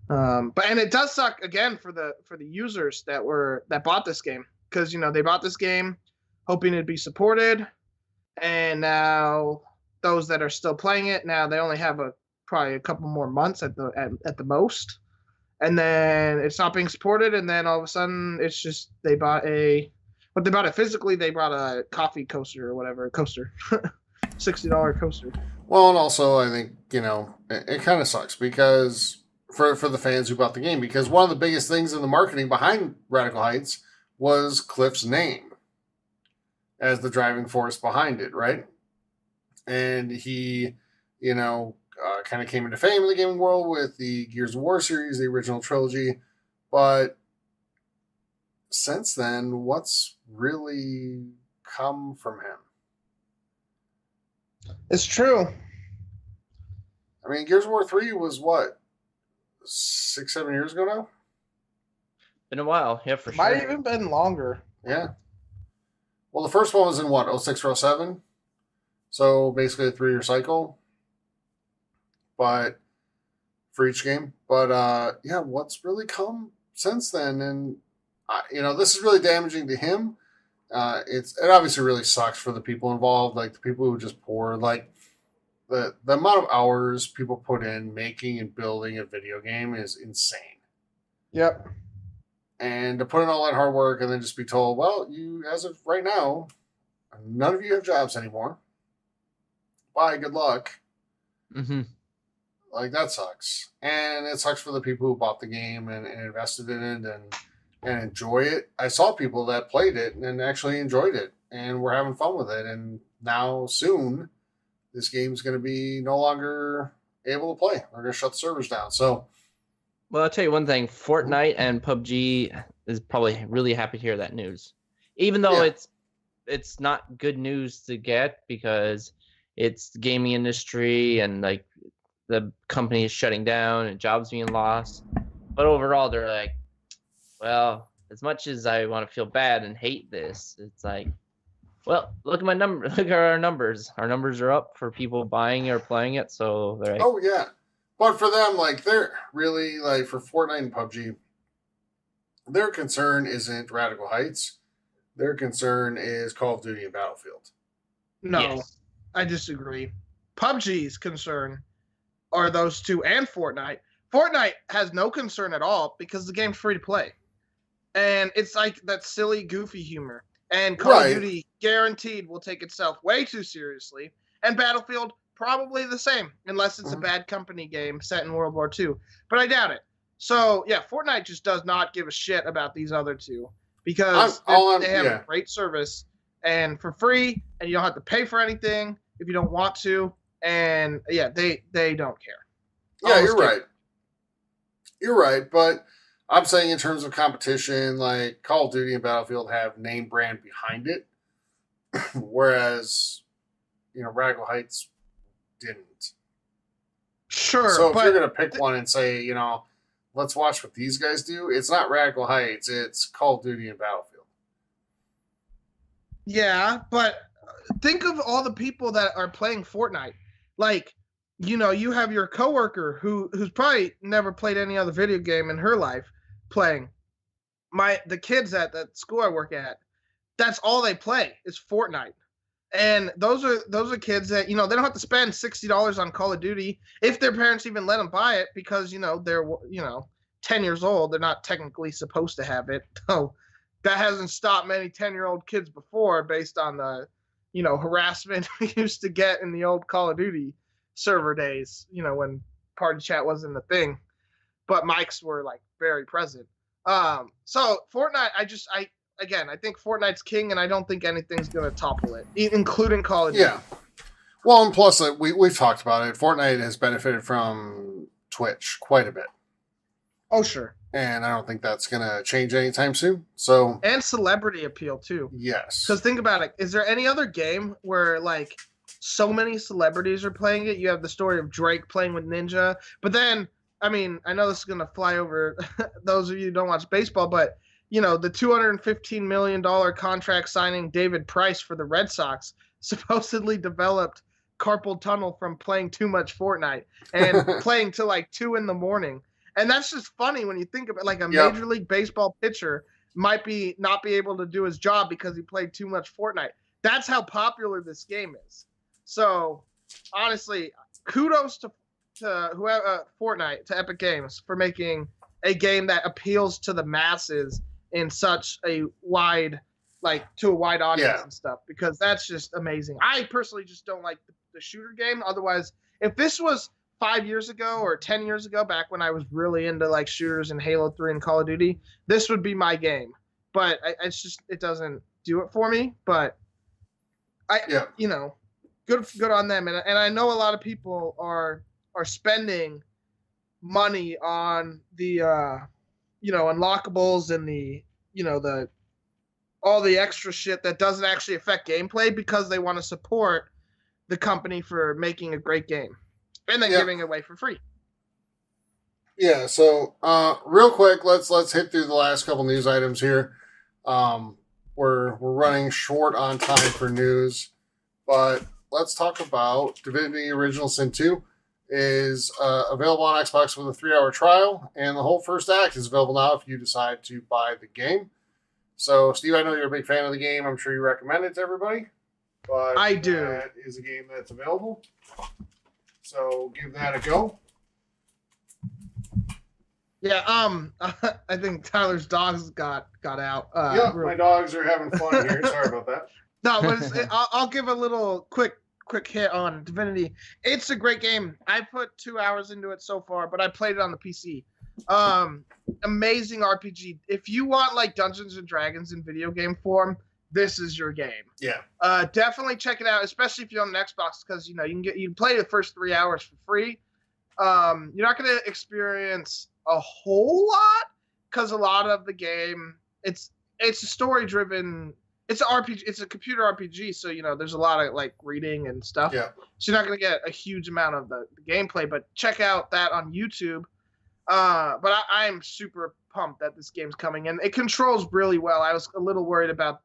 And it does suck again for the users that bought this game because they bought this game hoping it'd be supported, and now those that are still playing it now they only have probably a couple more months at the most, and then it's not being supported, and then all of a sudden it's just they bought it physically. They brought a coffee coaster or whatever coaster, $60 coaster. Well, and also I think it kind of sucks because for the fans who bought the game, because one of the biggest things in the marketing behind Radical Heights was Cliff's name as the driving force behind it, right? And he, kind of came into fame in the gaming world with the Gears of War series, the original trilogy. But since then, what's really come from him? It's true. I mean, Gears of War 3 was what, 6-7 years ago now? Been a while, yeah, for Might sure. even been longer. Yeah. Well, the first one was in what, 06 or 07? So basically a 3-year cycle. But for each game. But what's really come since then? And this is really damaging to him. It obviously really sucks for the people involved, like the people who just poured, like the amount of hours people put in making and building a video game is insane. Yep. And to put in all that hard work and then just be told, well, you, as of right now, none of you have jobs anymore. Bye, good luck. Mm-hmm. Like, that sucks. And it sucks for the people who bought the game and invested in it. And, and enjoy it. I saw people that played it and actually enjoyed it and were having fun with it. And now soon, this game's going to be no longer able to play. We're going to shut the servers down. So, Well, I'll tell you one thing. Fortnite and PUBG is probably really happy to hear that news. Even though Yeah. it's not good news to get because it's the gaming industry and like the company is shutting down and jobs being lost. But overall, they're like, well, as much as I want to feel bad and hate this, it's like, well, look at my number. Look at our numbers. Our numbers are up for people buying or playing it. So they're like, oh yeah. But for them, like, they're really, like, for Fortnite and PUBG, their concern isn't Radical Heights. Their concern is Call of Duty and Battlefield. No, yes. I disagree. PUBG's concern are those two and Fortnite. Fortnite has no concern at all because the game's free to play. And it's like that silly, goofy humor. And Call Right. of Duty guaranteed will take itself way too seriously. And Battlefield, probably the same, unless it's a bad company game set in World War II. But I doubt it. So, yeah, Fortnite just does not give a shit about these other two because they have a great service and for free, and you don't have to pay for anything if you don't want to. And, yeah, they don't care. Yeah, Almost you're right. You're right, but I'm saying in terms of competition, like Call of Duty and Battlefield have name brand behind it, whereas, Radical Heights didn't. Sure, So if but you're going to pick one and say, let's watch what these guys do, it's not Radical Heights, it's Call of Duty and Battlefield. yeah, but think of all the people that are playing Fortnite. Like, you have your coworker who's probably never played any other video game in her life playing. The kids at that school I work at, that's all they play is Fortnite. And those are kids that, they don't have to spend $60 on Call of Duty if their parents even let them buy it because, they're, 10 years old. They're not technically supposed to have it. So that hasn't stopped many 10-year-old kids before based on the, harassment we used to get in the old Call of Duty server days, when party chat wasn't a thing, but mics were like very present. So Fortnite, I think Fortnite's king, and I don't think anything's going to topple it, including Call of Duty. Yeah. Well, and plus, we've talked about it. Fortnite has benefited from Twitch quite a bit. Oh, sure. And I don't think that's going to change anytime soon. So, and celebrity appeal, too. Yes. Because think about it. Is there any other game where, like, so many celebrities are playing it? You have the story of Drake playing with Ninja. But then, I mean, I know this is going to fly over those of you who don't watch baseball, but the $215 million contract signing David Price for the Red Sox supposedly developed carpal tunnel from playing too much Fortnite and playing till like 2 a.m. And that's just funny when you think of it. Like a Major League Baseball pitcher might not be able to do his job because he played too much Fortnite. That's how popular this game is. So honestly, kudos to whoever Fortnite, to Epic Games for making a game that appeals to the masses in such a wide, to a wide audience and stuff, because that's just amazing. I personally just don't like the shooter game. Otherwise, if this was 5 years ago or 10 years ago, back when I was really into like shooters and Halo 3 and Call of Duty, this would be my game. But it doesn't do it for me. But good on them. And I know a lot of people are spending money on the unlockables and the all the extra shit that doesn't actually affect gameplay because they want to support the company for making a great game and then giving it away for free. Yeah, so real quick, let's hit through the last couple news items here. We're running short on time for news, but let's talk about Divinity Original Sin 2 is available on Xbox with a 3-hour trial, and the whole first act is available now if you decide to buy the game. So, Steve, I know you're a big fan of the game. I'm sure you recommend it to everybody. But I do. That is a game that's available. So, give that a go. Yeah, I think Tyler's dogs got out. My dogs are having fun here. Sorry about that. No, but I'll give a little quick hit on Divinity. It's a great game. I put 2 hours into it so far, but I played it on the PC. Amazing RPG. If you want like Dungeons and Dragons in video game form, this is your game. Yeah. Definitely check it out, especially if you're on an Xbox, because you can play the first 3 hours for free. You're not going to experience a whole lot because a lot of the game it's a story driven. It's an RPG. It's a computer RPG, so there's a lot of like reading and stuff. Yeah. So you're not going to get a huge amount of the gameplay, but check out that on YouTube. But I'm super pumped that this game's coming, and it controls really well. I was a little worried about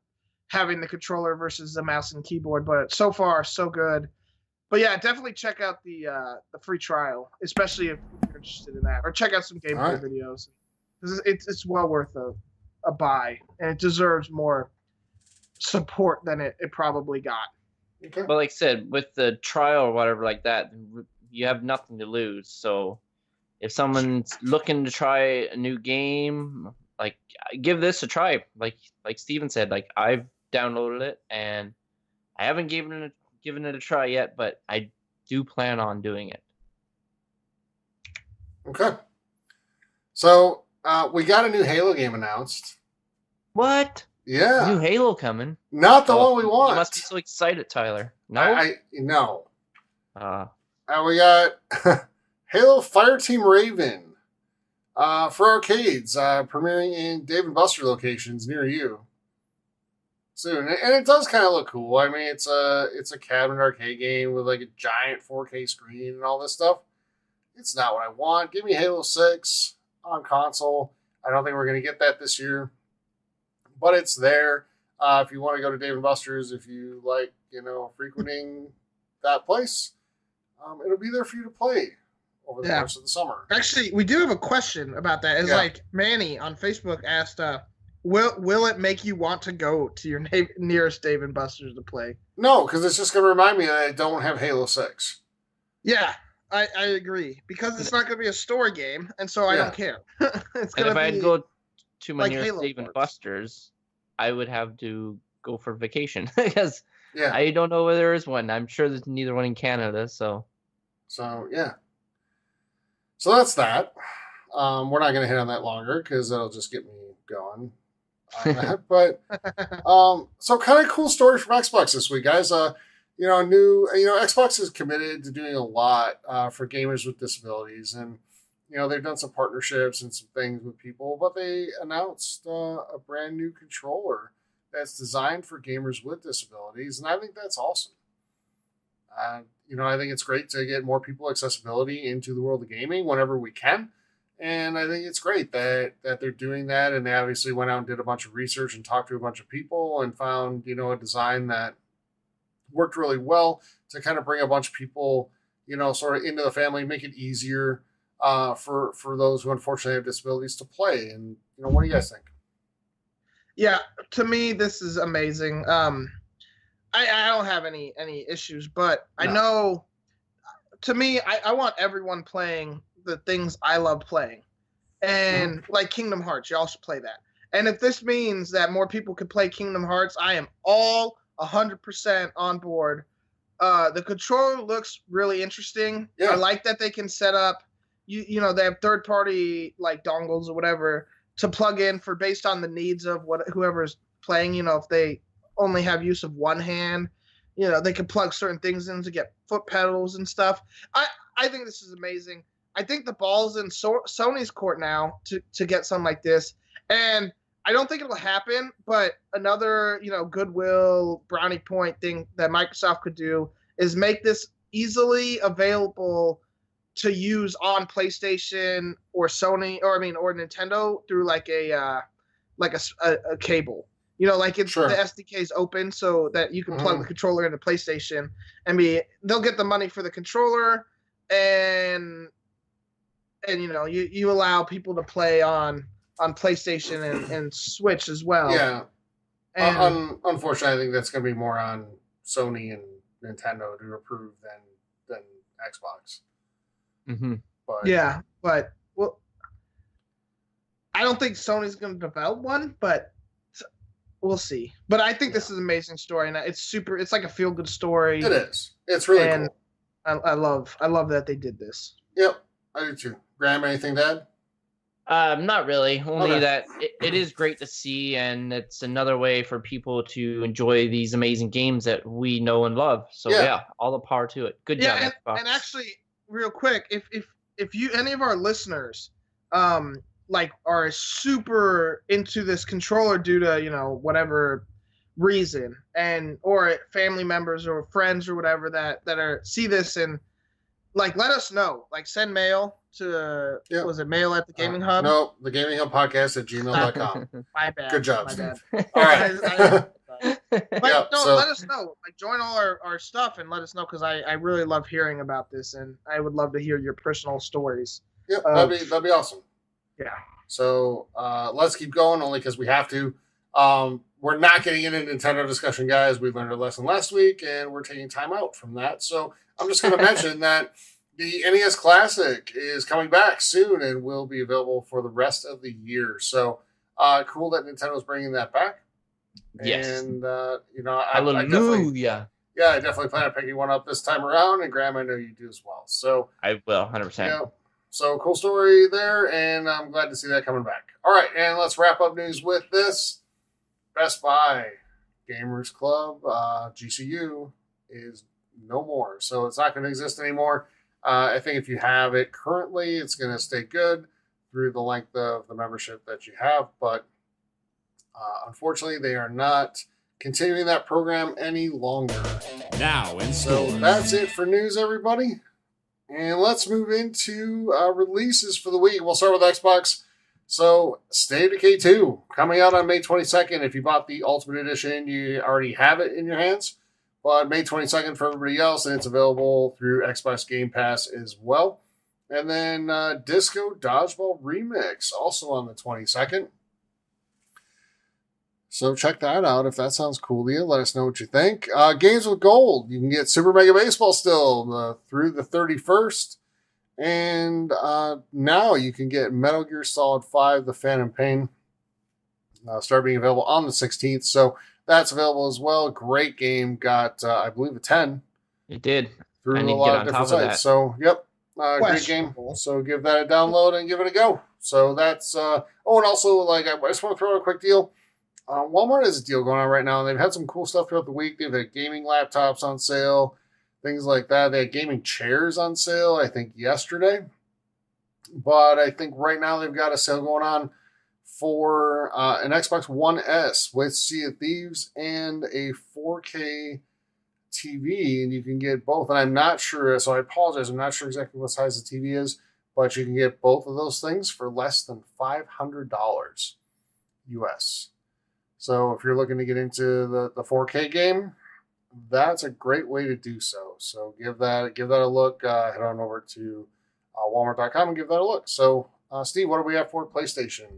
having the controller versus the mouse and keyboard, but so far so good. But yeah, definitely check out the free trial, especially if you're interested in that, or check out some gameplay videos. It's well worth a buy, and it deserves more support than it probably got. Okay. But like I said, with the trial or whatever like that, you have nothing to lose. So if someone's looking to try a new game, like give this a try. Like Steven said, like I've downloaded it and I haven't given it a try yet, but I do plan on doing it. Okay. So we got a new Halo game announced. What? Yeah. New Halo coming? Not the one we want. You must be so excited, Tyler. No? No. No. We got Halo Fireteam Raven for arcades, premiering in Dave & Buster locations near you soon. And it does kind of look cool. I mean, it's a cabinet arcade game with like a giant 4K screen and all this stuff. It's not what I want. Give me Halo 6 on console. I don't think we're going to get that this year, but it's there. If you want to go to Dave & Buster's, if you like, frequenting that place, it'll be there for you to play over the course of the summer. Actually, we do have a question about that. It's like Manny on Facebook asked, will it make you want to go to your nearest Dave & Buster's to play? No, because it's just going to remind me that I don't have Halo 6. Yeah, I agree. Because it's not going to be a story game, and so I don't care. It's and if I'd go to my like nearest Halo Dave Wars. & Buster's, I would have to go for vacation because Yeah. I don't know where there is one. I'm sure there's neither one in Canada, so. So, yeah. So that's that. We're not going to hit on that longer because that'll just get me going on that. But, so kind of cool story from Xbox this week, guys. Xbox is committed to doing a lot for gamers with disabilities. And, they've done some partnerships and some things with people, but they announced a brand new controller that's designed for gamers with disabilities. And I think that's awesome. I think it's great to get more people accessibility into the world of gaming whenever we can. And I think it's great that they're doing that. And they obviously went out and did a bunch of research and talked to a bunch of people and found, a design that worked really well to kind of bring a bunch of people, sort of into the family, make it easier for those who unfortunately have disabilities to play. And, what do you guys think? Yeah, to me, this is amazing. I don't have any issues, but I know, to me, I want everyone playing the things I love playing. And like Kingdom Hearts, you also play that. And if this means that more people could play Kingdom Hearts, I am all 100% on board. The controller looks really interesting. Yeah. I like that they can set up, they have third-party like dongles or whatever to plug in for based on the needs of whoever's playing. If they only have use of one hand, they can plug certain things in to get foot pedals and stuff. I think this is amazing. I think the ball's in Sony's court now to get something like this. And I don't think it'll happen, but another, goodwill brownie point thing that Microsoft could do is make this easily available to use on PlayStation or Sony or Nintendo through like a cable. It's Sure. the SDK is open so that you can plug the controller into PlayStation and they'll get the money for the controller and you allow people to play on PlayStation and Switch as well. Yeah. And Unfortunately, I think that's going to be more on Sony and Nintendo to approve than Xbox. Mm-hmm. But I don't think Sony's going to develop one, but we'll see. But I think this is an amazing story, and it's like a feel-good story. it is. It's really And cool. I love that they did this. Yep, I do too. Graham, anything to add? Not really. Only Okay. that it is great to see, and it's another way for people to enjoy these amazing games that we know and love. So Yeah. yeah, all the power to it. Good job, Yeah, Xbox. and actually, real quick, if you any of our listeners, like are super into this controller due to whatever reason, and or family members or friends or whatever that are see this and like let us know. Like send mail to Yeah. was it mail at the gaming hub? No, the gaming hub podcast at gmail.com. My bad. Good job, My Steve. bad. All right. But Yeah, no, so- let us know. Like, join all our stuff and let us know because I really love hearing about this and I would love to hear your personal stories. Yeah, that'd be awesome. Yeah. So let's keep going, only because we have to. We're not getting into Nintendo discussion, guys. We learned a lesson last week, and we're taking time out from that. So I'm just going to mention that the NES Classic is coming back soon and will be available for the rest of the year. So cool that Nintendo's bringing that back. Yes. And I definitely, Hallelujah. I definitely plan on picking one up this time around, and Graham, I know you do as well. So I will, 100%. yeah. So cool story there, and I'm glad to see that coming back. All right, and let's wrap up news with this. Best Buy Gamers Club GCU is no more, so it's not going to exist anymore. I think if you have it currently, it's going to stay good through the length of the membership that you have, but unfortunately, they are not continuing that program any longer. Now in So stores. that's it for news, everybody. And let's move into releases for the week. We'll start with Xbox. So State of Decay 2 coming out on May 22nd. If you bought the Ultimate Edition, you already have it in your hands. But May 22nd for everybody else, and it's available through Xbox Game Pass as well. And then Disco Dodgeball Remix, also on the 22nd. So check that out if that sounds cool to you. Let us know what you think. Games with Gold. You can get Super Mega Baseball still through the 31st. And now you can get Metal Gear Solid 5, The Phantom Pain. Start being available on the 16th. So that's available as well. Great game. Got, I believe, a 10. It did. Through I a need to lot get of on different top of sites. that. So, yep. Great game. Questionable. So give that a download and give it a go. So that's, and also, I just want to throw out a quick deal. Walmart has a deal going on right now, and they've had some cool stuff throughout the week. They've had gaming laptops on sale, things like that. They had gaming chairs on sale, I think, yesterday. But I think right now they've got a sale going on for an Xbox One S with Sea of Thieves and a 4K TV, and you can get both. And I'm not sure, so I apologize, I'm not sure exactly what size the TV is, but you can get both of those things for less than $500 US. So if you're looking to get into the 4K game, that's a great way to do so. So give that a look. Head on over to Walmart.com and give that a look. So Steve, what do we have for PlayStation?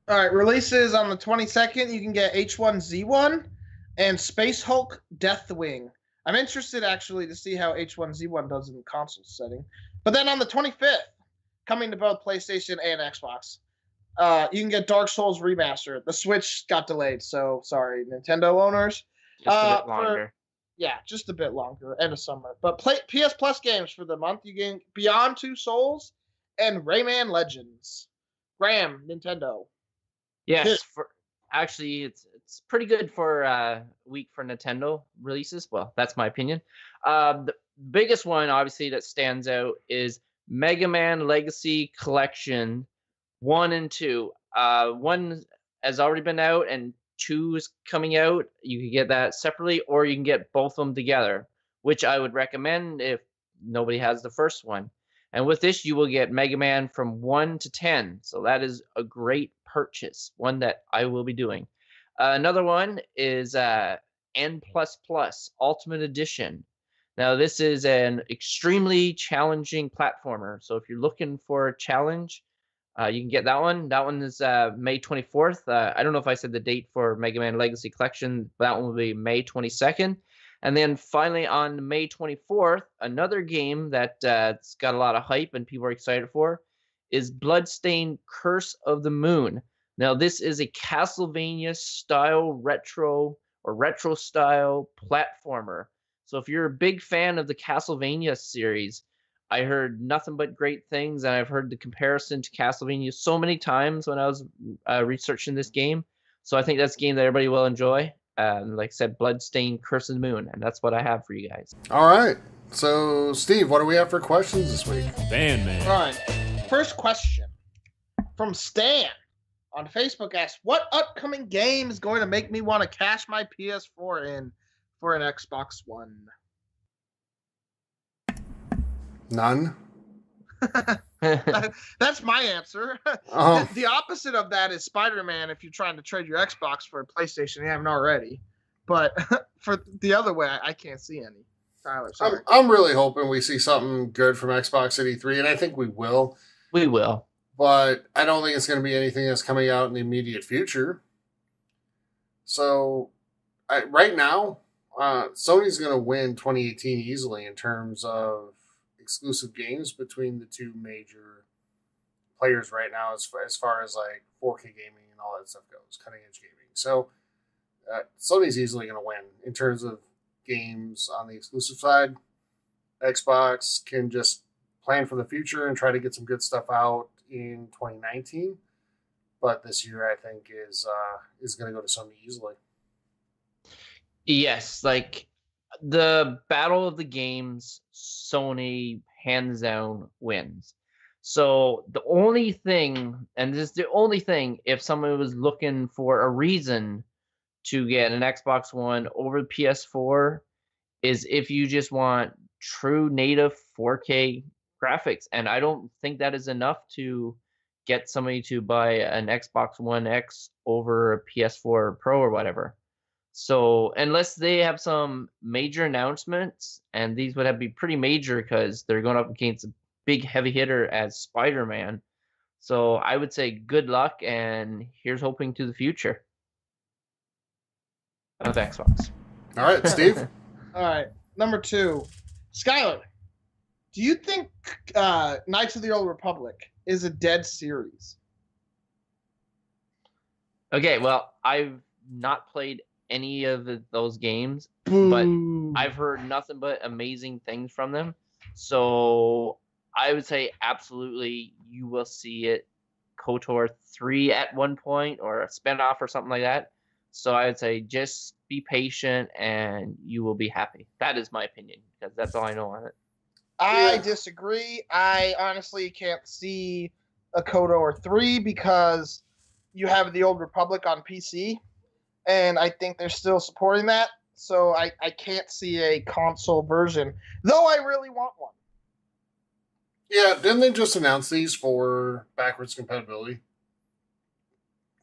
All right, releases on the 22nd. You can get H1Z1 and Space Hulk Deathwing. I'm interested actually to see how H1Z1 does in the console setting. But then on the 25th, coming to both PlayStation and Xbox, you can get Dark Souls Remastered. The Switch got delayed, so sorry, Nintendo owners. Just a bit longer. Just a bit longer, end of summer. But PS Plus games for the month, you get Beyond Two Souls and Rayman Legends. Graham, Nintendo. Yes, actually, it's pretty good for a week for Nintendo releases. Well, that's my opinion. The biggest one, obviously, that stands out is Mega Man Legacy Collection 1 and 2. 1 has already been out, and 2 is coming out. You can get that separately, or you can get both of them together, which I would recommend if nobody has the first one. And with this, you will get Mega Man from 1 to 10. So that is a great purchase, one that I will be doing. Another one is N++ Ultimate Edition. Now, this is an extremely challenging platformer. So if you're looking for a challenge, you can get that one. That one is May 24th. I don't know if I said the date for Mega Man Legacy Collection, but that one will be May 22nd. And then finally on May 24th, another game that it's got a lot of hype and people are excited for is Bloodstained Curse of the Moon. Now, this is a Castlevania style retro style platformer. So if you're a big fan of the Castlevania series, I heard nothing but great things, and I've heard the comparison to Castlevania so many times when I was researching this game. So I think that's a game that everybody will enjoy. Like I said, Bloodstained Curse of the Moon, and that's what I have for you guys. All right. So, Steve, what do we have for questions this week? Fan Man. All right. First question from Stan on Facebook asks, what upcoming game is going to make me want to cash my PS4 in for an Xbox One? None. That's my answer. Oh. The opposite of that is Spider-Man if you're trying to trade your Xbox for a PlayStation. You haven't already. But for the other way, I can't see any. Tyler, sorry. I'm really hoping we see something good from Xbox at E3, and I think we will. We will. But I don't think it's going to be anything that's coming out in the immediate future. So, right now, Sony's going to win 2018 easily in terms of exclusive games between the two major players right now as far as like 4K gaming and all that stuff goes, cutting edge gaming. So Sony's easily going to win in terms of games on the exclusive side. Xbox can just plan for the future and try to get some good stuff out in 2019. But this year, I think, is going to go to Sony easily. Yes, like the battle of the games, Sony hands down wins. So the only thing, and this is the only thing, if someone was looking for a reason to get an Xbox One over the PS4, is if you just want true native 4K graphics. And I don't think that is enough to get somebody to buy an Xbox One X over a PS4 Pro or whatever. So unless they have some major announcements, and these would have to be pretty major because they're going up against a big heavy hitter as Spider-Man. So I would say good luck, and here's hoping to the future of Xbox. All right, Steve. All right. Number 2, Skylar, do you think Knights of the Old Republic is a dead series? Okay, well, I've not played any of those games, Boo. but I've heard nothing but amazing things from them. So I would say absolutely you will see it KOTOR 3 at one point, or a spinoff or something like that. So I would say just be patient and you will be happy. That is my opinion, because that's all I know on it. I disagree. I honestly can't see a KOTOR 3 because you have the Old Republic on PC, and I think they're still supporting that. So I can't see a console version, though I really want one. Yeah, didn't they just announce these for backwards compatibility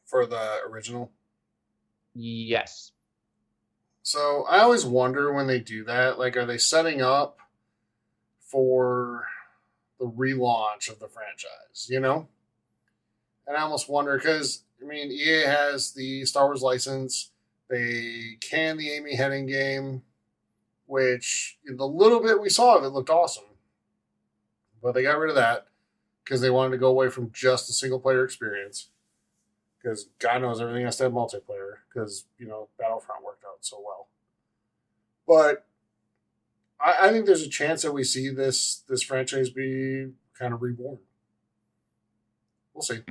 for the original? Yes. So I always wonder when they do that, like, are they setting up for the relaunch of the franchise, you know? And I almost wonder, because, I mean, EA has the Star Wars license. They canned the Amy Hennig game, which, in the little bit we saw of it, looked awesome. But they got rid of that because they wanted to go away from just a single-player experience. Because God knows everything has to have multiplayer, because, you know, Battlefront worked out so well. But I think there's a chance that we see this franchise be kind of reborn. We'll see.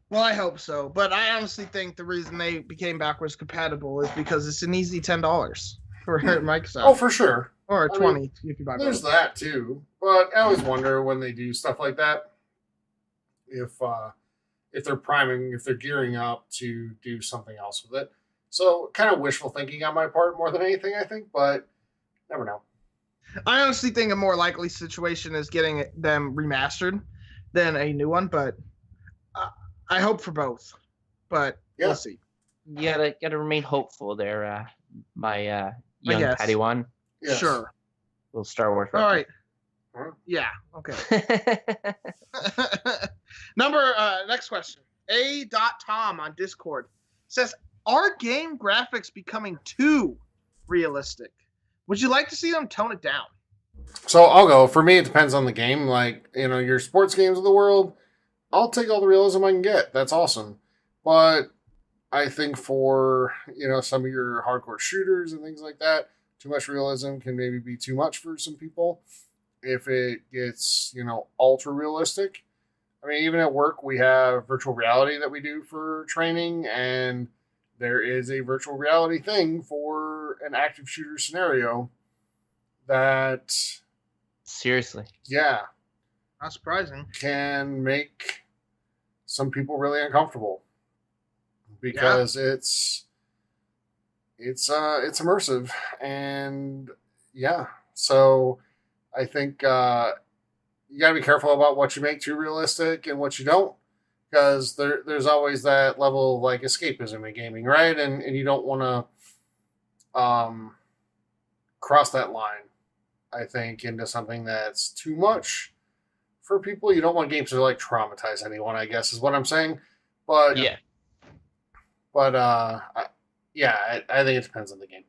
Well, I hope so. But I honestly think the reason they became backwards compatible is because it's an easy $10 for Microsoft. Oh, for sure. Or 20 if you buy both. There's that, too. But I always wonder when they do stuff like that, if they're priming, if they're gearing up to do something else with it. So kind of wishful thinking on my part more than anything, I think, but never know. I honestly think a more likely situation is getting them remastered than a new one, but I hope for both. But we'll see. You gotta remain hopeful there, my young Padawan. Yes. Sure. Little Star Wars. All right. Yeah. Okay. Next question. A.Tom on Discord says, are game graphics becoming too realistic? Would you like to see them tone it down? So I'll go. For me, it depends on the game. Like, you know, your sports games of the world, I'll take all the realism I can get. That's awesome. But I think for, you know, some of your hardcore shooters and things like that, too much realism can maybe be too much for some people. if it gets, ultra realistic. I mean, even at work, we have virtual reality that we do for training, and there is a virtual reality thing for an active shooter scenario that, Seriously. yeah, Not surprising. can make some people really uncomfortable because it's immersive, and yeah, so I think you got to be careful about what you make too realistic and what you don't, because there's always that level of like escapism in gaming, right? And you don't want to cross that line, I think, into something that's too much for people. You don't want games to like traumatize anyone, I guess is what I'm saying. But Yeah. But I think it depends on the game.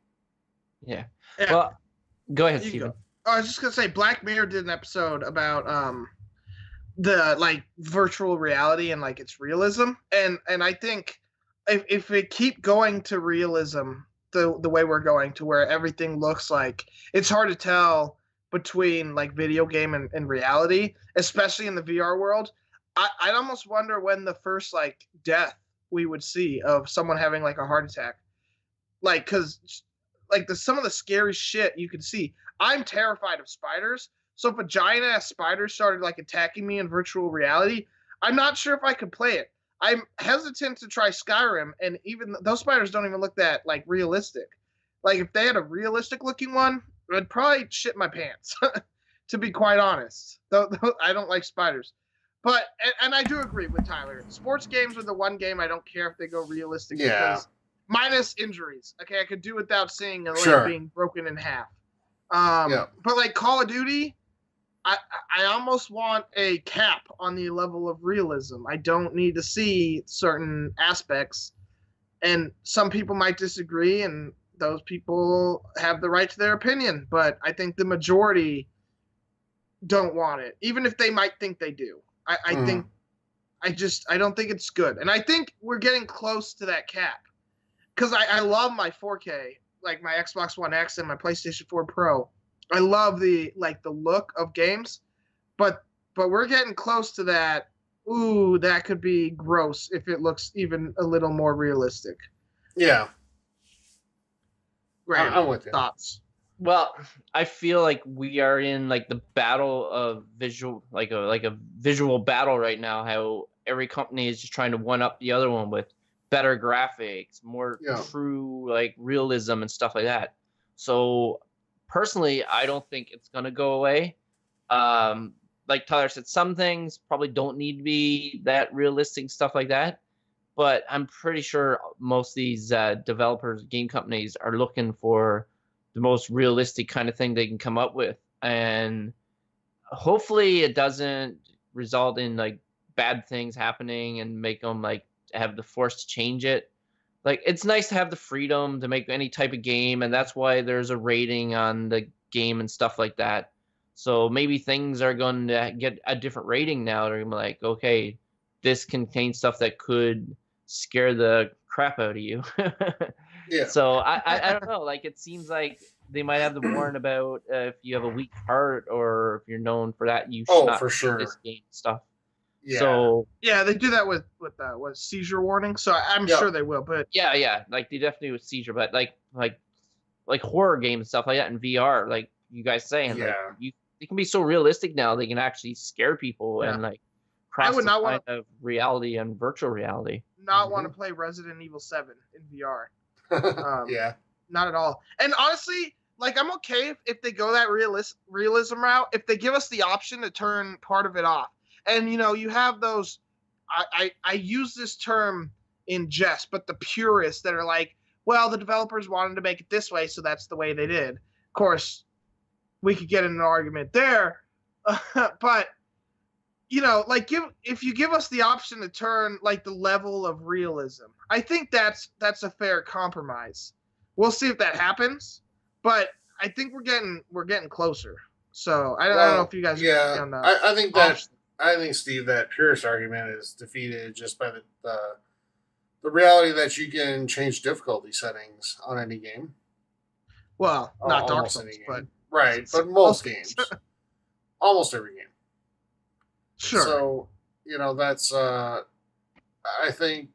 Yeah. Yeah. Well, go ahead, You Steven. go. Oh, I was just gonna say, Black Mirror did an episode about the like virtual reality and like its realism, and I think if we keep going to realism the way we're going to, where everything looks like, it's hard to tell between like video game and reality, especially in the VR world. I'd almost wonder when the first like death we would see of someone having like a heart attack, like, because like some of the scary shit you can see. I'm terrified of spiders, so if a giant ass spider started like attacking me in virtual reality, I'm not sure if I could play it. I'm hesitant to try Skyrim, and even those spiders don't even look that like realistic. Like if they had a realistic looking one, I'd probably shit my pants. To be quite honest, though I don't like spiders. But and I do agree with Tyler. Sports games are the one game I don't care if they go realistic, because minus injuries. Okay, I could do without seeing a leg being broken in half. But like Call of Duty, I almost want a cap on the level of realism. I don't need to see certain aspects, and some people might disagree, and those people have the right to their opinion. But I think the majority don't want it, even if they might think they do. I think I don't think it's good, and I think we're getting close to that cap, because I love my 4K, like my Xbox One X and my PlayStation 4 Pro. I love the look of games, but we're getting close to that. Ooh, that could be gross if it looks even a little more realistic. Yeah, Right. I'm with you. Thoughts? Well, I feel like we are in like the battle of visual, like a visual battle right now. How every company is just trying to one up the other one with better graphics, more true like realism and stuff like that. So personally, I don't think it's gonna go away. Like Tyler said, some things probably don't need to be that realistic, stuff like that. But I'm pretty sure most of these developers, game companies, are looking for the most realistic kind of thing they can come up with, and hopefully it doesn't result in like bad things happening and make them like have the force to change it. Like, it's nice to have the freedom to make any type of game, and that's why there's a rating on the game and stuff like that. So maybe things are going to get a different rating now. They're gonna be like, okay, this contains stuff that could scare the crap out of you. Yeah. So I don't know. Like, it seems like they might have the warn about if you have a weak heart or if you're known for that, you should not for play sure. this game stuff. Yeah. So Yeah, they do that with seizure warning, so I'm sure they will. But yeah, like they definitely with seizure, but like horror games and stuff like that in VR, like you guys saying, like they can be so realistic now. They can actually scare people and like cross the line of reality and virtual reality. Not want to play Resident Evil 7 in VR. Yeah. Not at all. And honestly, like, I'm okay if they go that realism route, if they give us the option to turn part of it off. And, you have those, I use this term in jest, but the purists that are like, well, the developers wanted to make it this way, so that's the way they did. Of course, we could get in an argument there, but, like, if you give us the option to turn, like, the level of realism, I think that's a fair compromise. We'll see if that happens, but I think we're getting closer. So I don't know if you guys agree on that. I think, Steve, that purist argument is defeated just by the reality that you can change difficulty settings on any game. Well, not Dark Almost Souls, any game. but right, but most games. almost every game. Sure. So, that's I think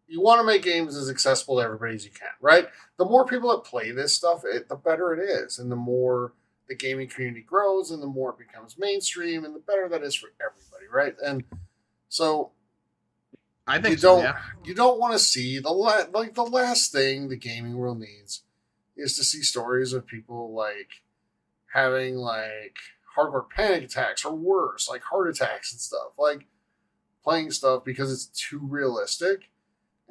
you want to make games as accessible to everybody as you can, right? The more people that play this stuff, the better it is, and the more the gaming community grows, and the more it becomes mainstream, and the better that is for everybody, right? And so, I think you don't want to see the last thing the gaming world needs is to see stories of people like having like hardcore panic attacks or worse, like heart attacks and stuff, like playing stuff because it's too realistic.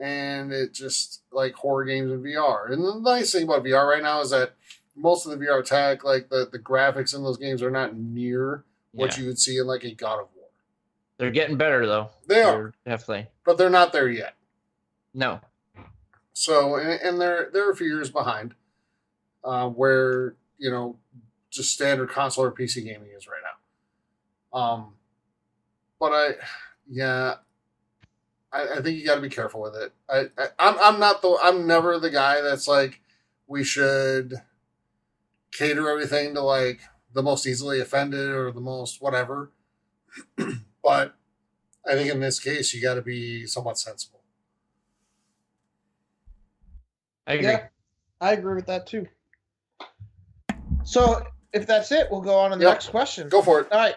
And it just like horror games in VR. And the nice thing about VR right now is that most of the VR tech, like the graphics in those games, are not near what you would see in like a God of War. They're getting better though. They're definitely, but they're not there yet. No. So and they're a few years behind, where just standard console or PC gaming is right now. But I think you got to be careful with it. I'm never the guy that's like we should cater everything to like the most easily offended or the most whatever. But I think in this case you got to be somewhat sensible. I agree. Yeah, I agree with that too. So if that's it, we'll go on to the next question. Go for it. All right,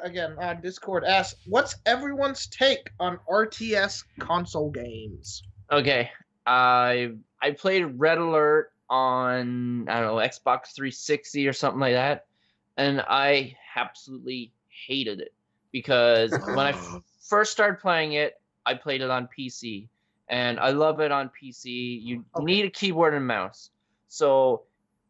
again on Discord asks, what's everyone's take on RTS console games? Okay, I played Red Alert on Xbox 360 or something like that, and I absolutely hated it because when I first started playing it, I played it on PC, and I love it on PC. You need a keyboard and mouse, so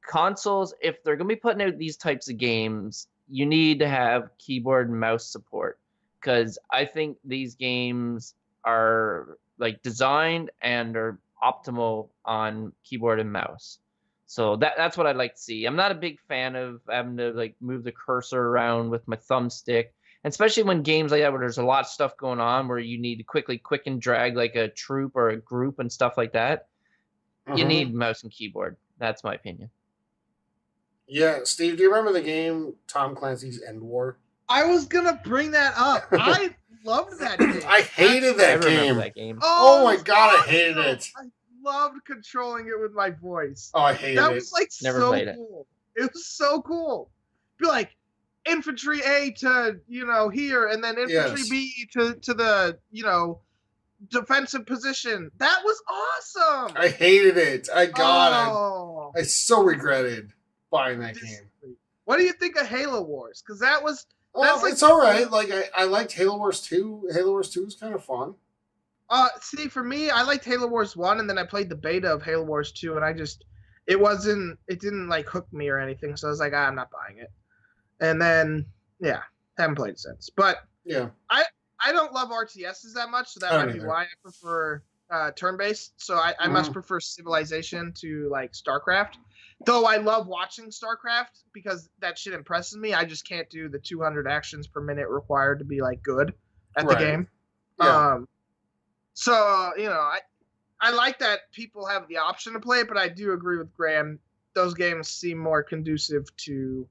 consoles, if they're going to be putting out these types of games, you need to have keyboard and mouse support, because I think these games are like designed and are optimal on keyboard and mouse. So that's what I'd like to see. I'm not a big fan of having to like move the cursor around with my thumbstick, and especially when games like that where there's a lot of stuff going on where you need to quickly quick and drag like a troop or a group and stuff like that. You need mouse and keyboard. That's my opinion. Yeah, Steve, do you remember the game Tom Clancy's End War? I was gonna bring that up. I loved that game. I hated that game. Oh my god, I hated it. I loved controlling it with my voice. Oh, I hated it. That was like Never so played cool. It was so cool. Be like infantry A to here, and then infantry B to the defensive position. That was awesome. I hated it. I so regretted buying that game. What do you think of Halo Wars? Because it's all right. Like I liked Halo Wars 2. Halo Wars 2 was kind of fun. See, for me, I liked Halo Wars 1, and then I played the beta of Halo Wars 2, and it didn't like hook me or anything, so I was like, I'm not buying it. And then, haven't played it since. But yeah, I don't love RTSs that much, so that might be why I prefer turn-based. So I must prefer Civilization to like StarCraft. Though I love watching StarCraft because that shit impresses me. I just can't do the 200 actions per minute required to be like good at the game. Yeah. So I like that people have the option to play it, but I do agree with Graham. Those games seem more conducive to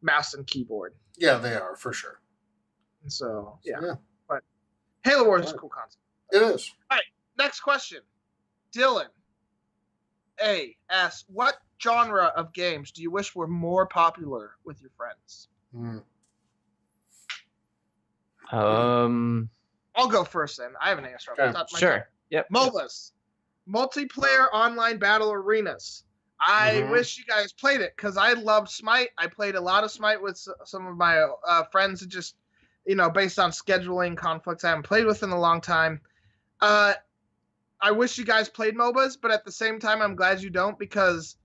mouse and keyboard. Yeah, they are for sure. And so yeah. But Halo Wars is a cool concept. It is. All right, next question. Dylan A asks, what genre of games do you wish were more popular with your friends? I'll go first then. I have an answer. Sure. Yep. MOBAs. Multiplayer online battle arenas. I wish you guys played it because I loved Smite. I played a lot of Smite with some of my friends that just, based on scheduling conflicts I haven't played with in a long time. I wish you guys played MOBAs, but at the same time, I'm glad you don't because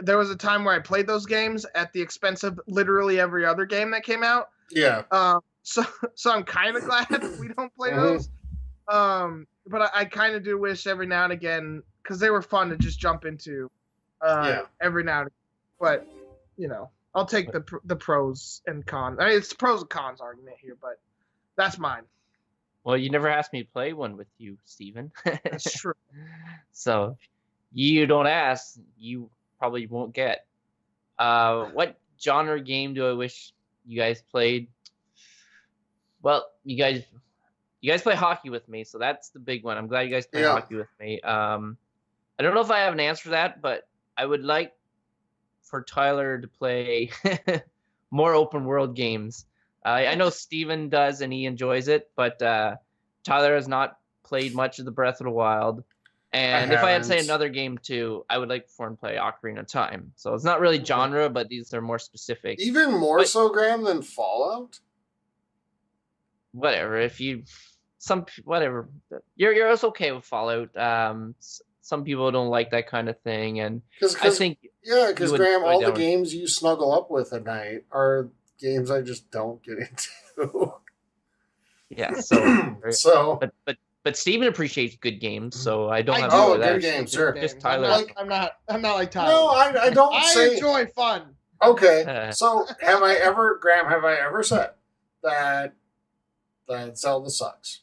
there was a time where I played those games at the expense of literally every other game that came out. Yeah. So I'm kind of glad we don't play those. But I kind of do wish every now and again, because they were fun to just jump into every now and again. But, I'll take the pros and cons. I mean, it's the pros and cons argument here, but that's mine. Well, you never asked me to play one with you, Steven. That's true. So you don't ask, you probably won't get. What genre game do I wish you guys played. Well, you guys play hockey with me, so that's the big one. I'm glad you guys play hockey with me. I don't know if I have an answer for that, but I would like for Tyler to play more open world games. I know Steven does and he enjoys it, but Tyler has not played much of the Breath of the Wild. And if I had to say another game too, I would like for him to play Ocarina of Time. So it's not really genre, but these are more specific. Even more so, Graham, than Fallout? Whatever. Whatever. You're also okay with Fallout. Some people don't like that kind of thing, and I think because Graham, all the games you snuggle up with at night are games I just don't get into. Yeah. So but Steven appreciates good games, so I don't have to good games, sure. Just Tyler. I'm not like Tyler. No, I don't. I enjoy fun. Okay, so have I ever said that Zelda sucks?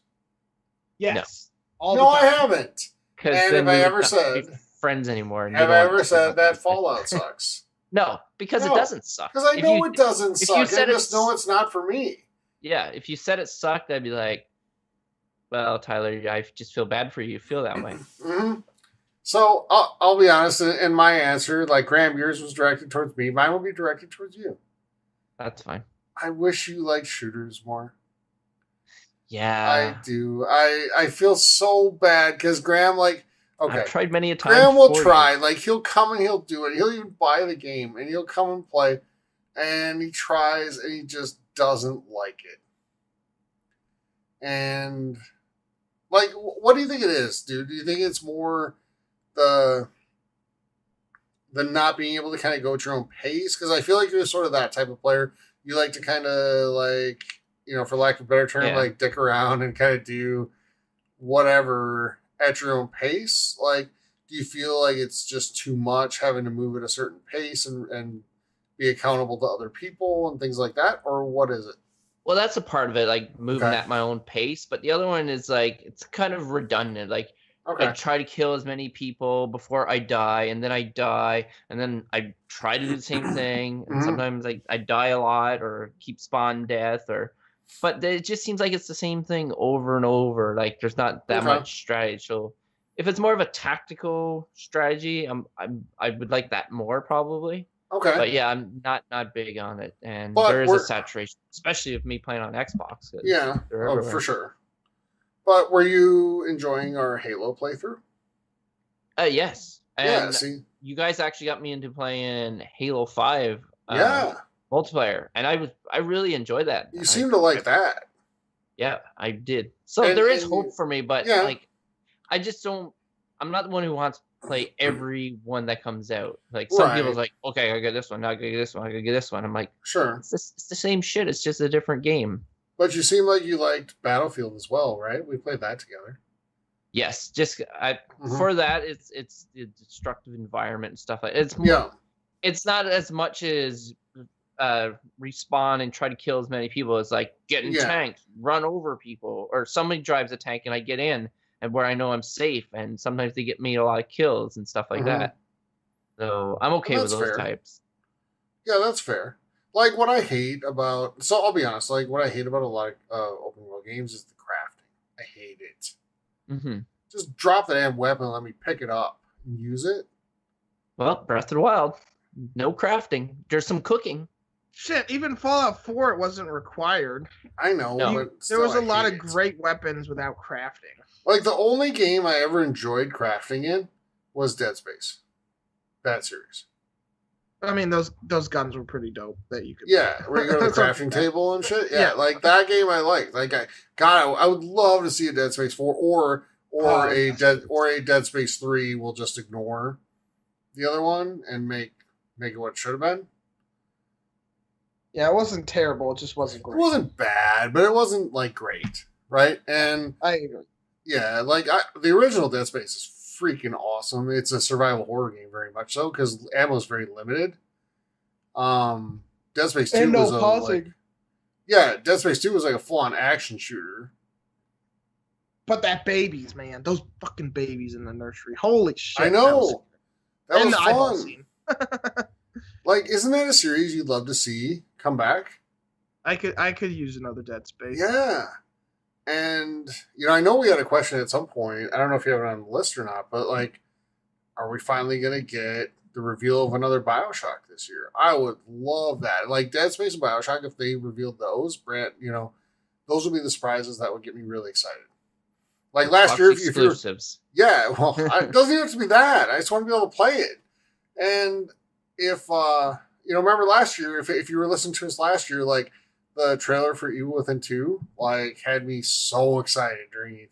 Yes. No, I haven't. And have I ever said friends anymore? Have I ever said that Fallout sucks? No, because it doesn't suck. Because I know it doesn't suck. I just know it's not for me. Yeah, if you said it sucked, I'd be like, well, Tyler, I just feel bad for you. You feel that way. Mm-hmm. So I'll be honest. In my answer, like Graham, yours was directed towards me. Mine will be directed towards you. That's fine. I wish you liked shooters more. Yeah, I do. I feel so bad because Graham, like, okay, I've tried many a time. Graham will try. Like, he'll come and he'll do it. He'll even buy the game and he'll come and play. And he tries and he just doesn't like it. And like, what do you think it is, dude? Do you think it's more the not being able to kind of go at your own pace? Because I feel like you're sort of that type of player. You like to kind of like, you know, for lack of a better term, like dick around and kind of do whatever at your own pace. Like, do you feel like it's just too much having to move at a certain pace and be accountable to other people and things like that? Or what is it? Well, that's a part of it, like moving at my own pace. But the other one is like, it's kind of redundant. Like, I try to kill as many people before I die, and then I die, and then I try to do the same thing. And sometimes I die a lot or keep spawn death but it just seems like it's the same thing over and over. Like, there's not that much strategy. So if it's more of a tactical strategy, I would like that more probably. Okay. But yeah, I'm not big on it, and there is a saturation, especially with me playing on Xbox. Yeah, for sure. But were you enjoying our Halo playthrough? Yes. And see, you guys actually got me into playing Halo 5. Multiplayer, and I really enjoyed that. You seem to like that. Yeah, I did. So there is hope for me, but like, I just don't. I'm not the one who wants to play every one that comes out. Like, some people's like, okay, I got this one, I gotta get this one, I gotta get this one. I'm like, sure, it's the same shit. It's just a different game. But you seem like you liked Battlefield as well, right? We played that together. Yes, just for that, it's the destructive environment and stuff like it's more, it's not as much as respawn and try to kill as many people as like get in tanks, run over people, or somebody drives a tank and I get in and where I know I'm safe, and sometimes they get me a lot of kills and stuff like that. So I'm okay with those types. Yeah, that's fair. Like, what I hate about, so I'll be honest, like what I hate about a lot of open world games is the crafting. I hate it. Just drop the damn weapon and let me pick it up and use it. Well, Breath of the Wild, no crafting. There's some cooking. Shit, even Fallout 4, it wasn't required. I know, but there was a lot of great weapons without crafting. Like, the only game I ever enjoyed crafting in was Dead Space. That series. I mean, those guns were pretty dope that you could. Yeah, where you go to the crafting table and shit. Yeah, like that game I liked. Like, I would love to see a Dead Space 4 or a Dead Space 3. We'll just ignore the other one and make it what it should have been. Yeah, it wasn't terrible. It just wasn't great. It wasn't bad, but it wasn't like great, right? And I agree. Yeah, like the original Dead Space is freaking awesome. It's a survival horror game, very much so, because ammo is very limited. Dead Space 2 was pausing. Dead Space 2 was like a full-on action shooter. But that babies, man, those fucking babies in the nursery, holy shit! I know that was fun. Scene. Like, isn't that a series you'd love to see come back? I could use another Dead Space. Yeah. And, I know we had a question at some point. I don't know if you have it on the list or not, but, like, are we finally going to get the reveal of another Bioshock this year? I would love that. Like, Dead Space and Bioshock, if they revealed those, Brent, those would be the surprises that would get me really excited. Like, last year, if you're... Exclusives. Yeah, well, it doesn't even have to be that. I just want to be able to play it. And if, remember last year, if you were listening to us last year, like, the trailer for Evil Within 2, like, had me so excited during E3.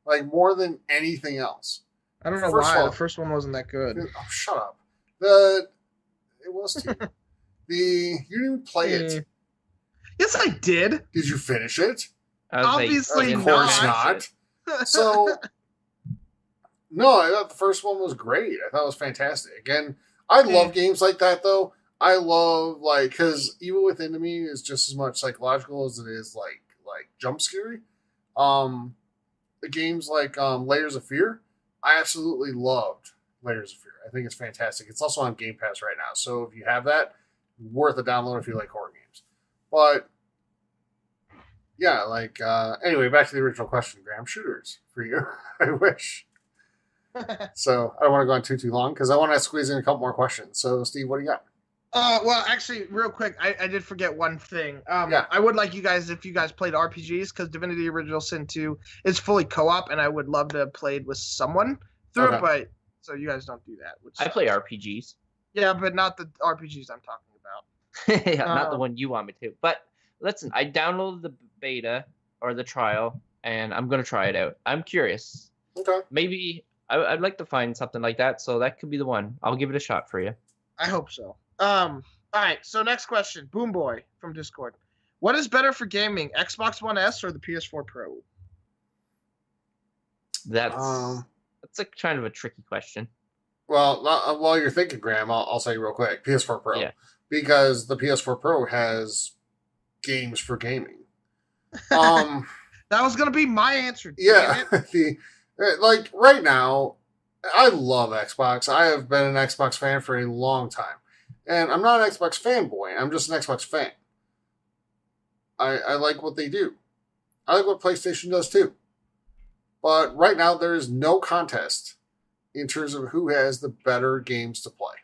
Like, more than anything else. I don't know why. The first one wasn't that good. Oh, shut up. It was too. You didn't even play it. Yes, I did. Did you finish it? Obviously of course not. So, no, I thought the first one was great. I thought it was fantastic. Again, I love games like that, though. I love, like, because Evil Within to me is just as much psychological as it is, like jump scary. The games like Layers of Fear, I absolutely loved Layers of Fear. I think it's fantastic. It's also on Game Pass right now. So if you have that, worth a download if you like horror games. But, yeah, like, anyway, back to the original question, Graham. Shooters for you. I wish. So I don't want to go on too long because I want to squeeze in a couple more questions. So, Steve, what do you got? Well, actually, real quick, I did forget one thing. I would like you guys, if you guys played RPGs, because Divinity Original Sin 2 is fully co-op, and I would love to have played with someone through it, but so you guys don't do that. I play RPGs. Yeah, but not the RPGs I'm talking about. Yeah, not the one you want me to. But listen, I downloaded the beta or the trial, and I'm going to try it out. I'm curious. Okay. Maybe I'd like to find something like that, so that could be the one. I'll give it a shot for you. I hope so. All right, so next question. Boom Boy from Discord. What is better for gaming, Xbox One S or the PS4 Pro? That's a kind of a tricky question. Well, while you're thinking, Graham, I'll say real quick. PS4 Pro. Yeah. Because the PS4 Pro has games for gaming. That was going to be my answer. Yeah. Like, right now, I love Xbox. I have been an Xbox fan for a long time. And I'm not an Xbox fanboy. I'm just an Xbox fan. I like what they do. I like what PlayStation does too. But right now, there is no contest in terms of who has the better games to play.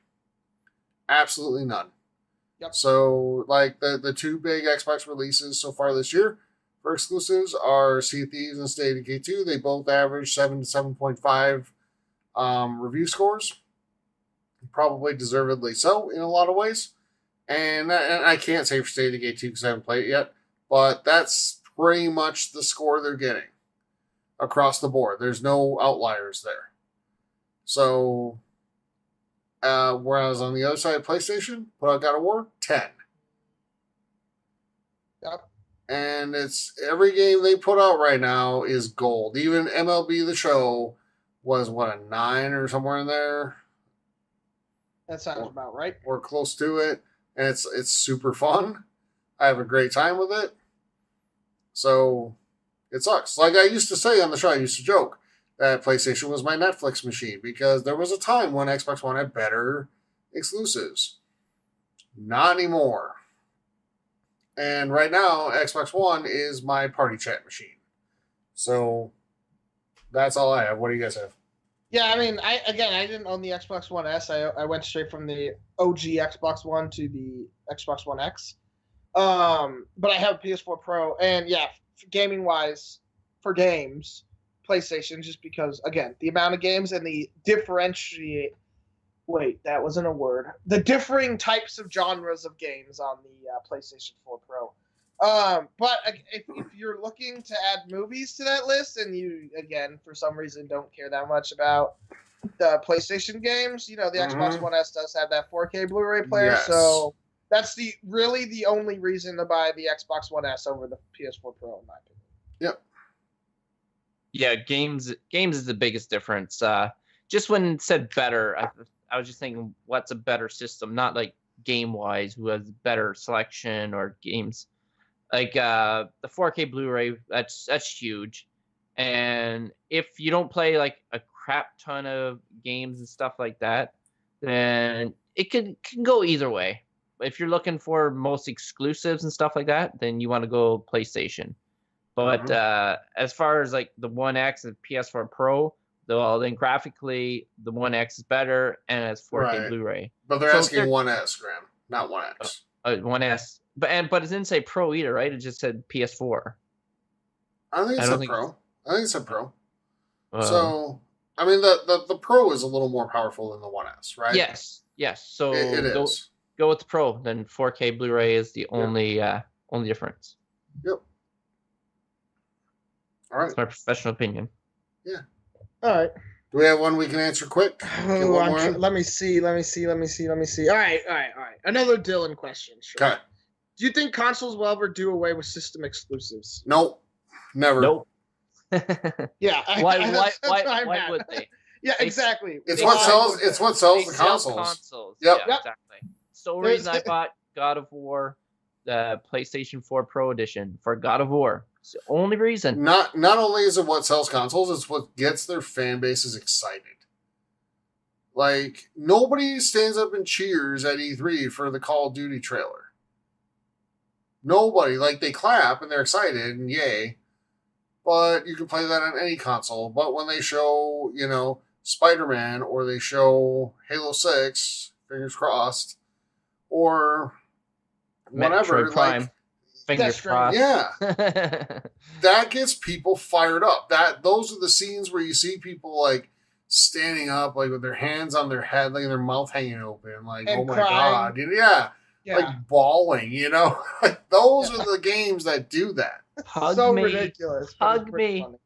Absolutely none. Yep. So, like, the two big Xbox releases so far this year for exclusives are Sea of Thieves and State of Decay 2. They both average 7 to 7.5 review scores. Probably deservedly so in a lot of ways. And I can't say for State of Decay 2 because I haven't played it yet, but that's pretty much the score they're getting across the board. There's no outliers there. So, whereas on the other side of PlayStation, put out God of War, 10. Yep. And it's every game they put out right now is gold. Even MLB The Show was, a 9 or somewhere in there? That sounds about right. Or close to it. And it's super fun. I have a great time with it. So, it sucks. Like I used to say on the show, I used to joke that PlayStation was my Netflix machine because there was a time when Xbox One had better exclusives. Not anymore. And right now, Xbox One is my party chat machine. So, that's all I have. What do you guys have? Yeah, I mean, I didn't own the Xbox One S. I went straight from the OG Xbox One to the Xbox One X. But I have a PS4 Pro, and yeah, gaming-wise, for games, PlayStation, just because, again, the amount of games and the differentiate... Wait, that wasn't a word. The differing types of genres of games on the PlayStation 4 Pro. But if you're looking to add movies to that list, and you, again, for some reason don't care that much about the PlayStation games, the Xbox One S does have that 4K Blu-ray player, so that's really the only reason to buy the Xbox One S over the PS4 Pro, in my opinion. Yep. Yeah, games is the biggest difference. Just when it said better, I was just thinking, what's a better system? Not like game-wise, who has better selection or games. Like the 4K Blu-ray, that's huge. And if you don't play like a crap ton of games and stuff like that, then it can go either way. if you're looking for most exclusives and stuff like that, then you want to go PlayStation. But as far as like the One X and PS4 Pro, then graphically the One X is better and has 4K Blu-ray. But they're asking One S, Graham, not One X. One S, but it didn't say Pro either, right? It just said PS4. I think it said Pro. I think it said Pro. So I mean, the Pro is a little more powerful than the One S, right? Yes. So it is. Go with the Pro. Then 4K Blu-ray is the only difference. Yep. All right. That's my professional opinion. Yeah. All right. Do we have one we can answer quick? Let me see. All right. Another Dylan question. Sure. Okay. Do you think consoles will ever do away with system exclusives? Nope. Never. Nope. Yeah. Why would they? Yeah, exactly. It's what sells. It's what sells the consoles. Yep. Yeah, exactly. Sole reason I bought God of War, the PlayStation 4 Pro Edition for God of War. It's the only reason. Not only is it what sells consoles, it's what gets their fan bases excited. Like, nobody stands up and cheers at E3 for the Call of Duty trailer. Nobody. Like, they clap and they're excited and yay. But you can play that on any console. But when they show, Spider-Man, or they show Halo 6, fingers crossed, or whatever, Metroid Prime, fingers crossed. Yeah. That gets people fired up. Those are the scenes where you see people like standing up, like with their hands on their head, like their mouth hanging open, like, and oh my crying. God. Yeah. Like bawling, Like, those are the games that do that. Hug me. Ridiculous. Hug me. Funny.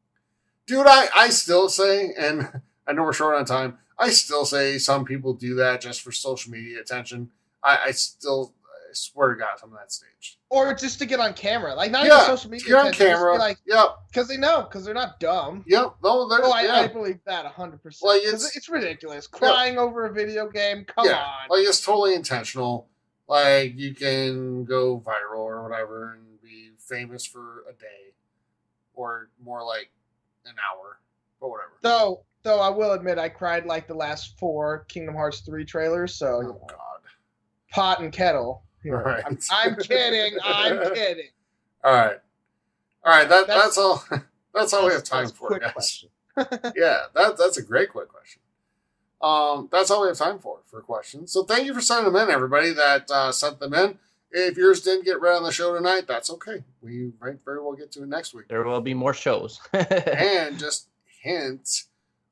Dude, I still say, and I know we're short on time, I still say some people do that just for social media attention. I swear to God, I'm on that stage. Or just to get on camera. Like, not even social media. To get on camera. Like, yep. Because they're not dumb. Yep. No, I believe that 100%. Like, it's ridiculous. Crying over a video game. Come on. Like, it's totally intentional. Like, you can go viral or whatever and be famous for a day. Or more like an hour. But whatever. Though I will admit, I cried like the last 4 Kingdom Hearts 3 trailers. So, oh, God. Pot and kettle. Right. I'm kidding. I'm kidding. All right. That's all. That's all we have time for, guys. Yeah, that's a great quick question. That's all we have time for questions. So thank you for sending them in, everybody that sent them in. If yours didn't get read on the show tonight, that's okay. We might very well get to it next week. There will be more shows. And just hint,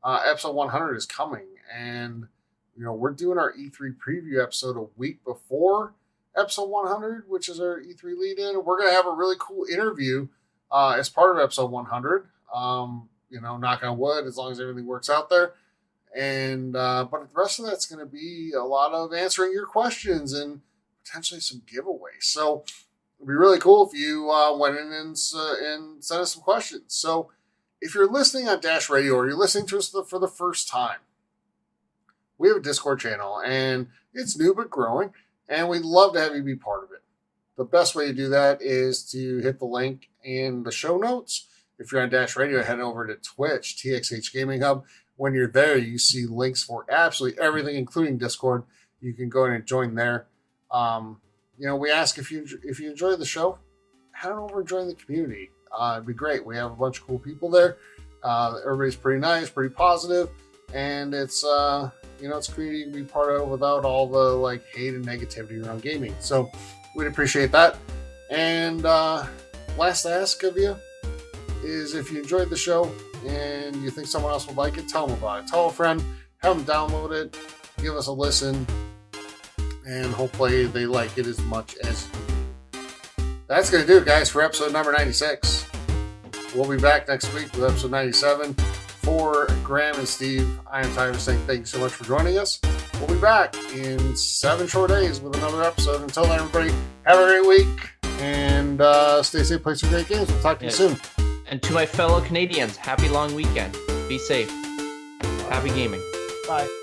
episode 100 is coming, and we're doing our E3 preview episode a week before episode 100, which is our E3 lead-in. We're going to have a really cool interview as part of episode 100. Knock on wood, as long as everything works out there. And but the rest of that's going to be a lot of answering your questions and potentially some giveaways. So it'd be really cool if you went in and sent us some questions. So if you're listening on Dash Radio or you're listening to us for the first time, we have a Discord channel, and it's new but growing, and we'd love to have you be part of it. The best way to do that is to hit the link in the show notes. If you're on Dash Radio, head over to Twitch, TXH Gaming Hub. When you're there, you see links for absolutely everything, including Discord. You can go in and join there. We ask if you enjoy the show, head on over and join the community. It'd be great. We have a bunch of cool people there. Everybody's pretty nice, pretty positive, and it's it's a community you can be part of without all the hate and negativity around gaming. So we'd appreciate that. And last ask of you is, if you enjoyed the show and you think someone else would like it, tell them about it. Tell a friend, have them download it, give us a listen, and hopefully they like it as much as you. That's going to do it, guys, for episode number 96. We'll be back next week with episode 97. For Graham and Steve, I am Tyler saying thank you so much for joining us. We'll be back in 7 short days with another episode. Until then, everybody, have a great week, and stay safe, play some great games. We'll talk to you soon. And to my fellow Canadians, happy long weekend. Be safe. Happy gaming. Bye.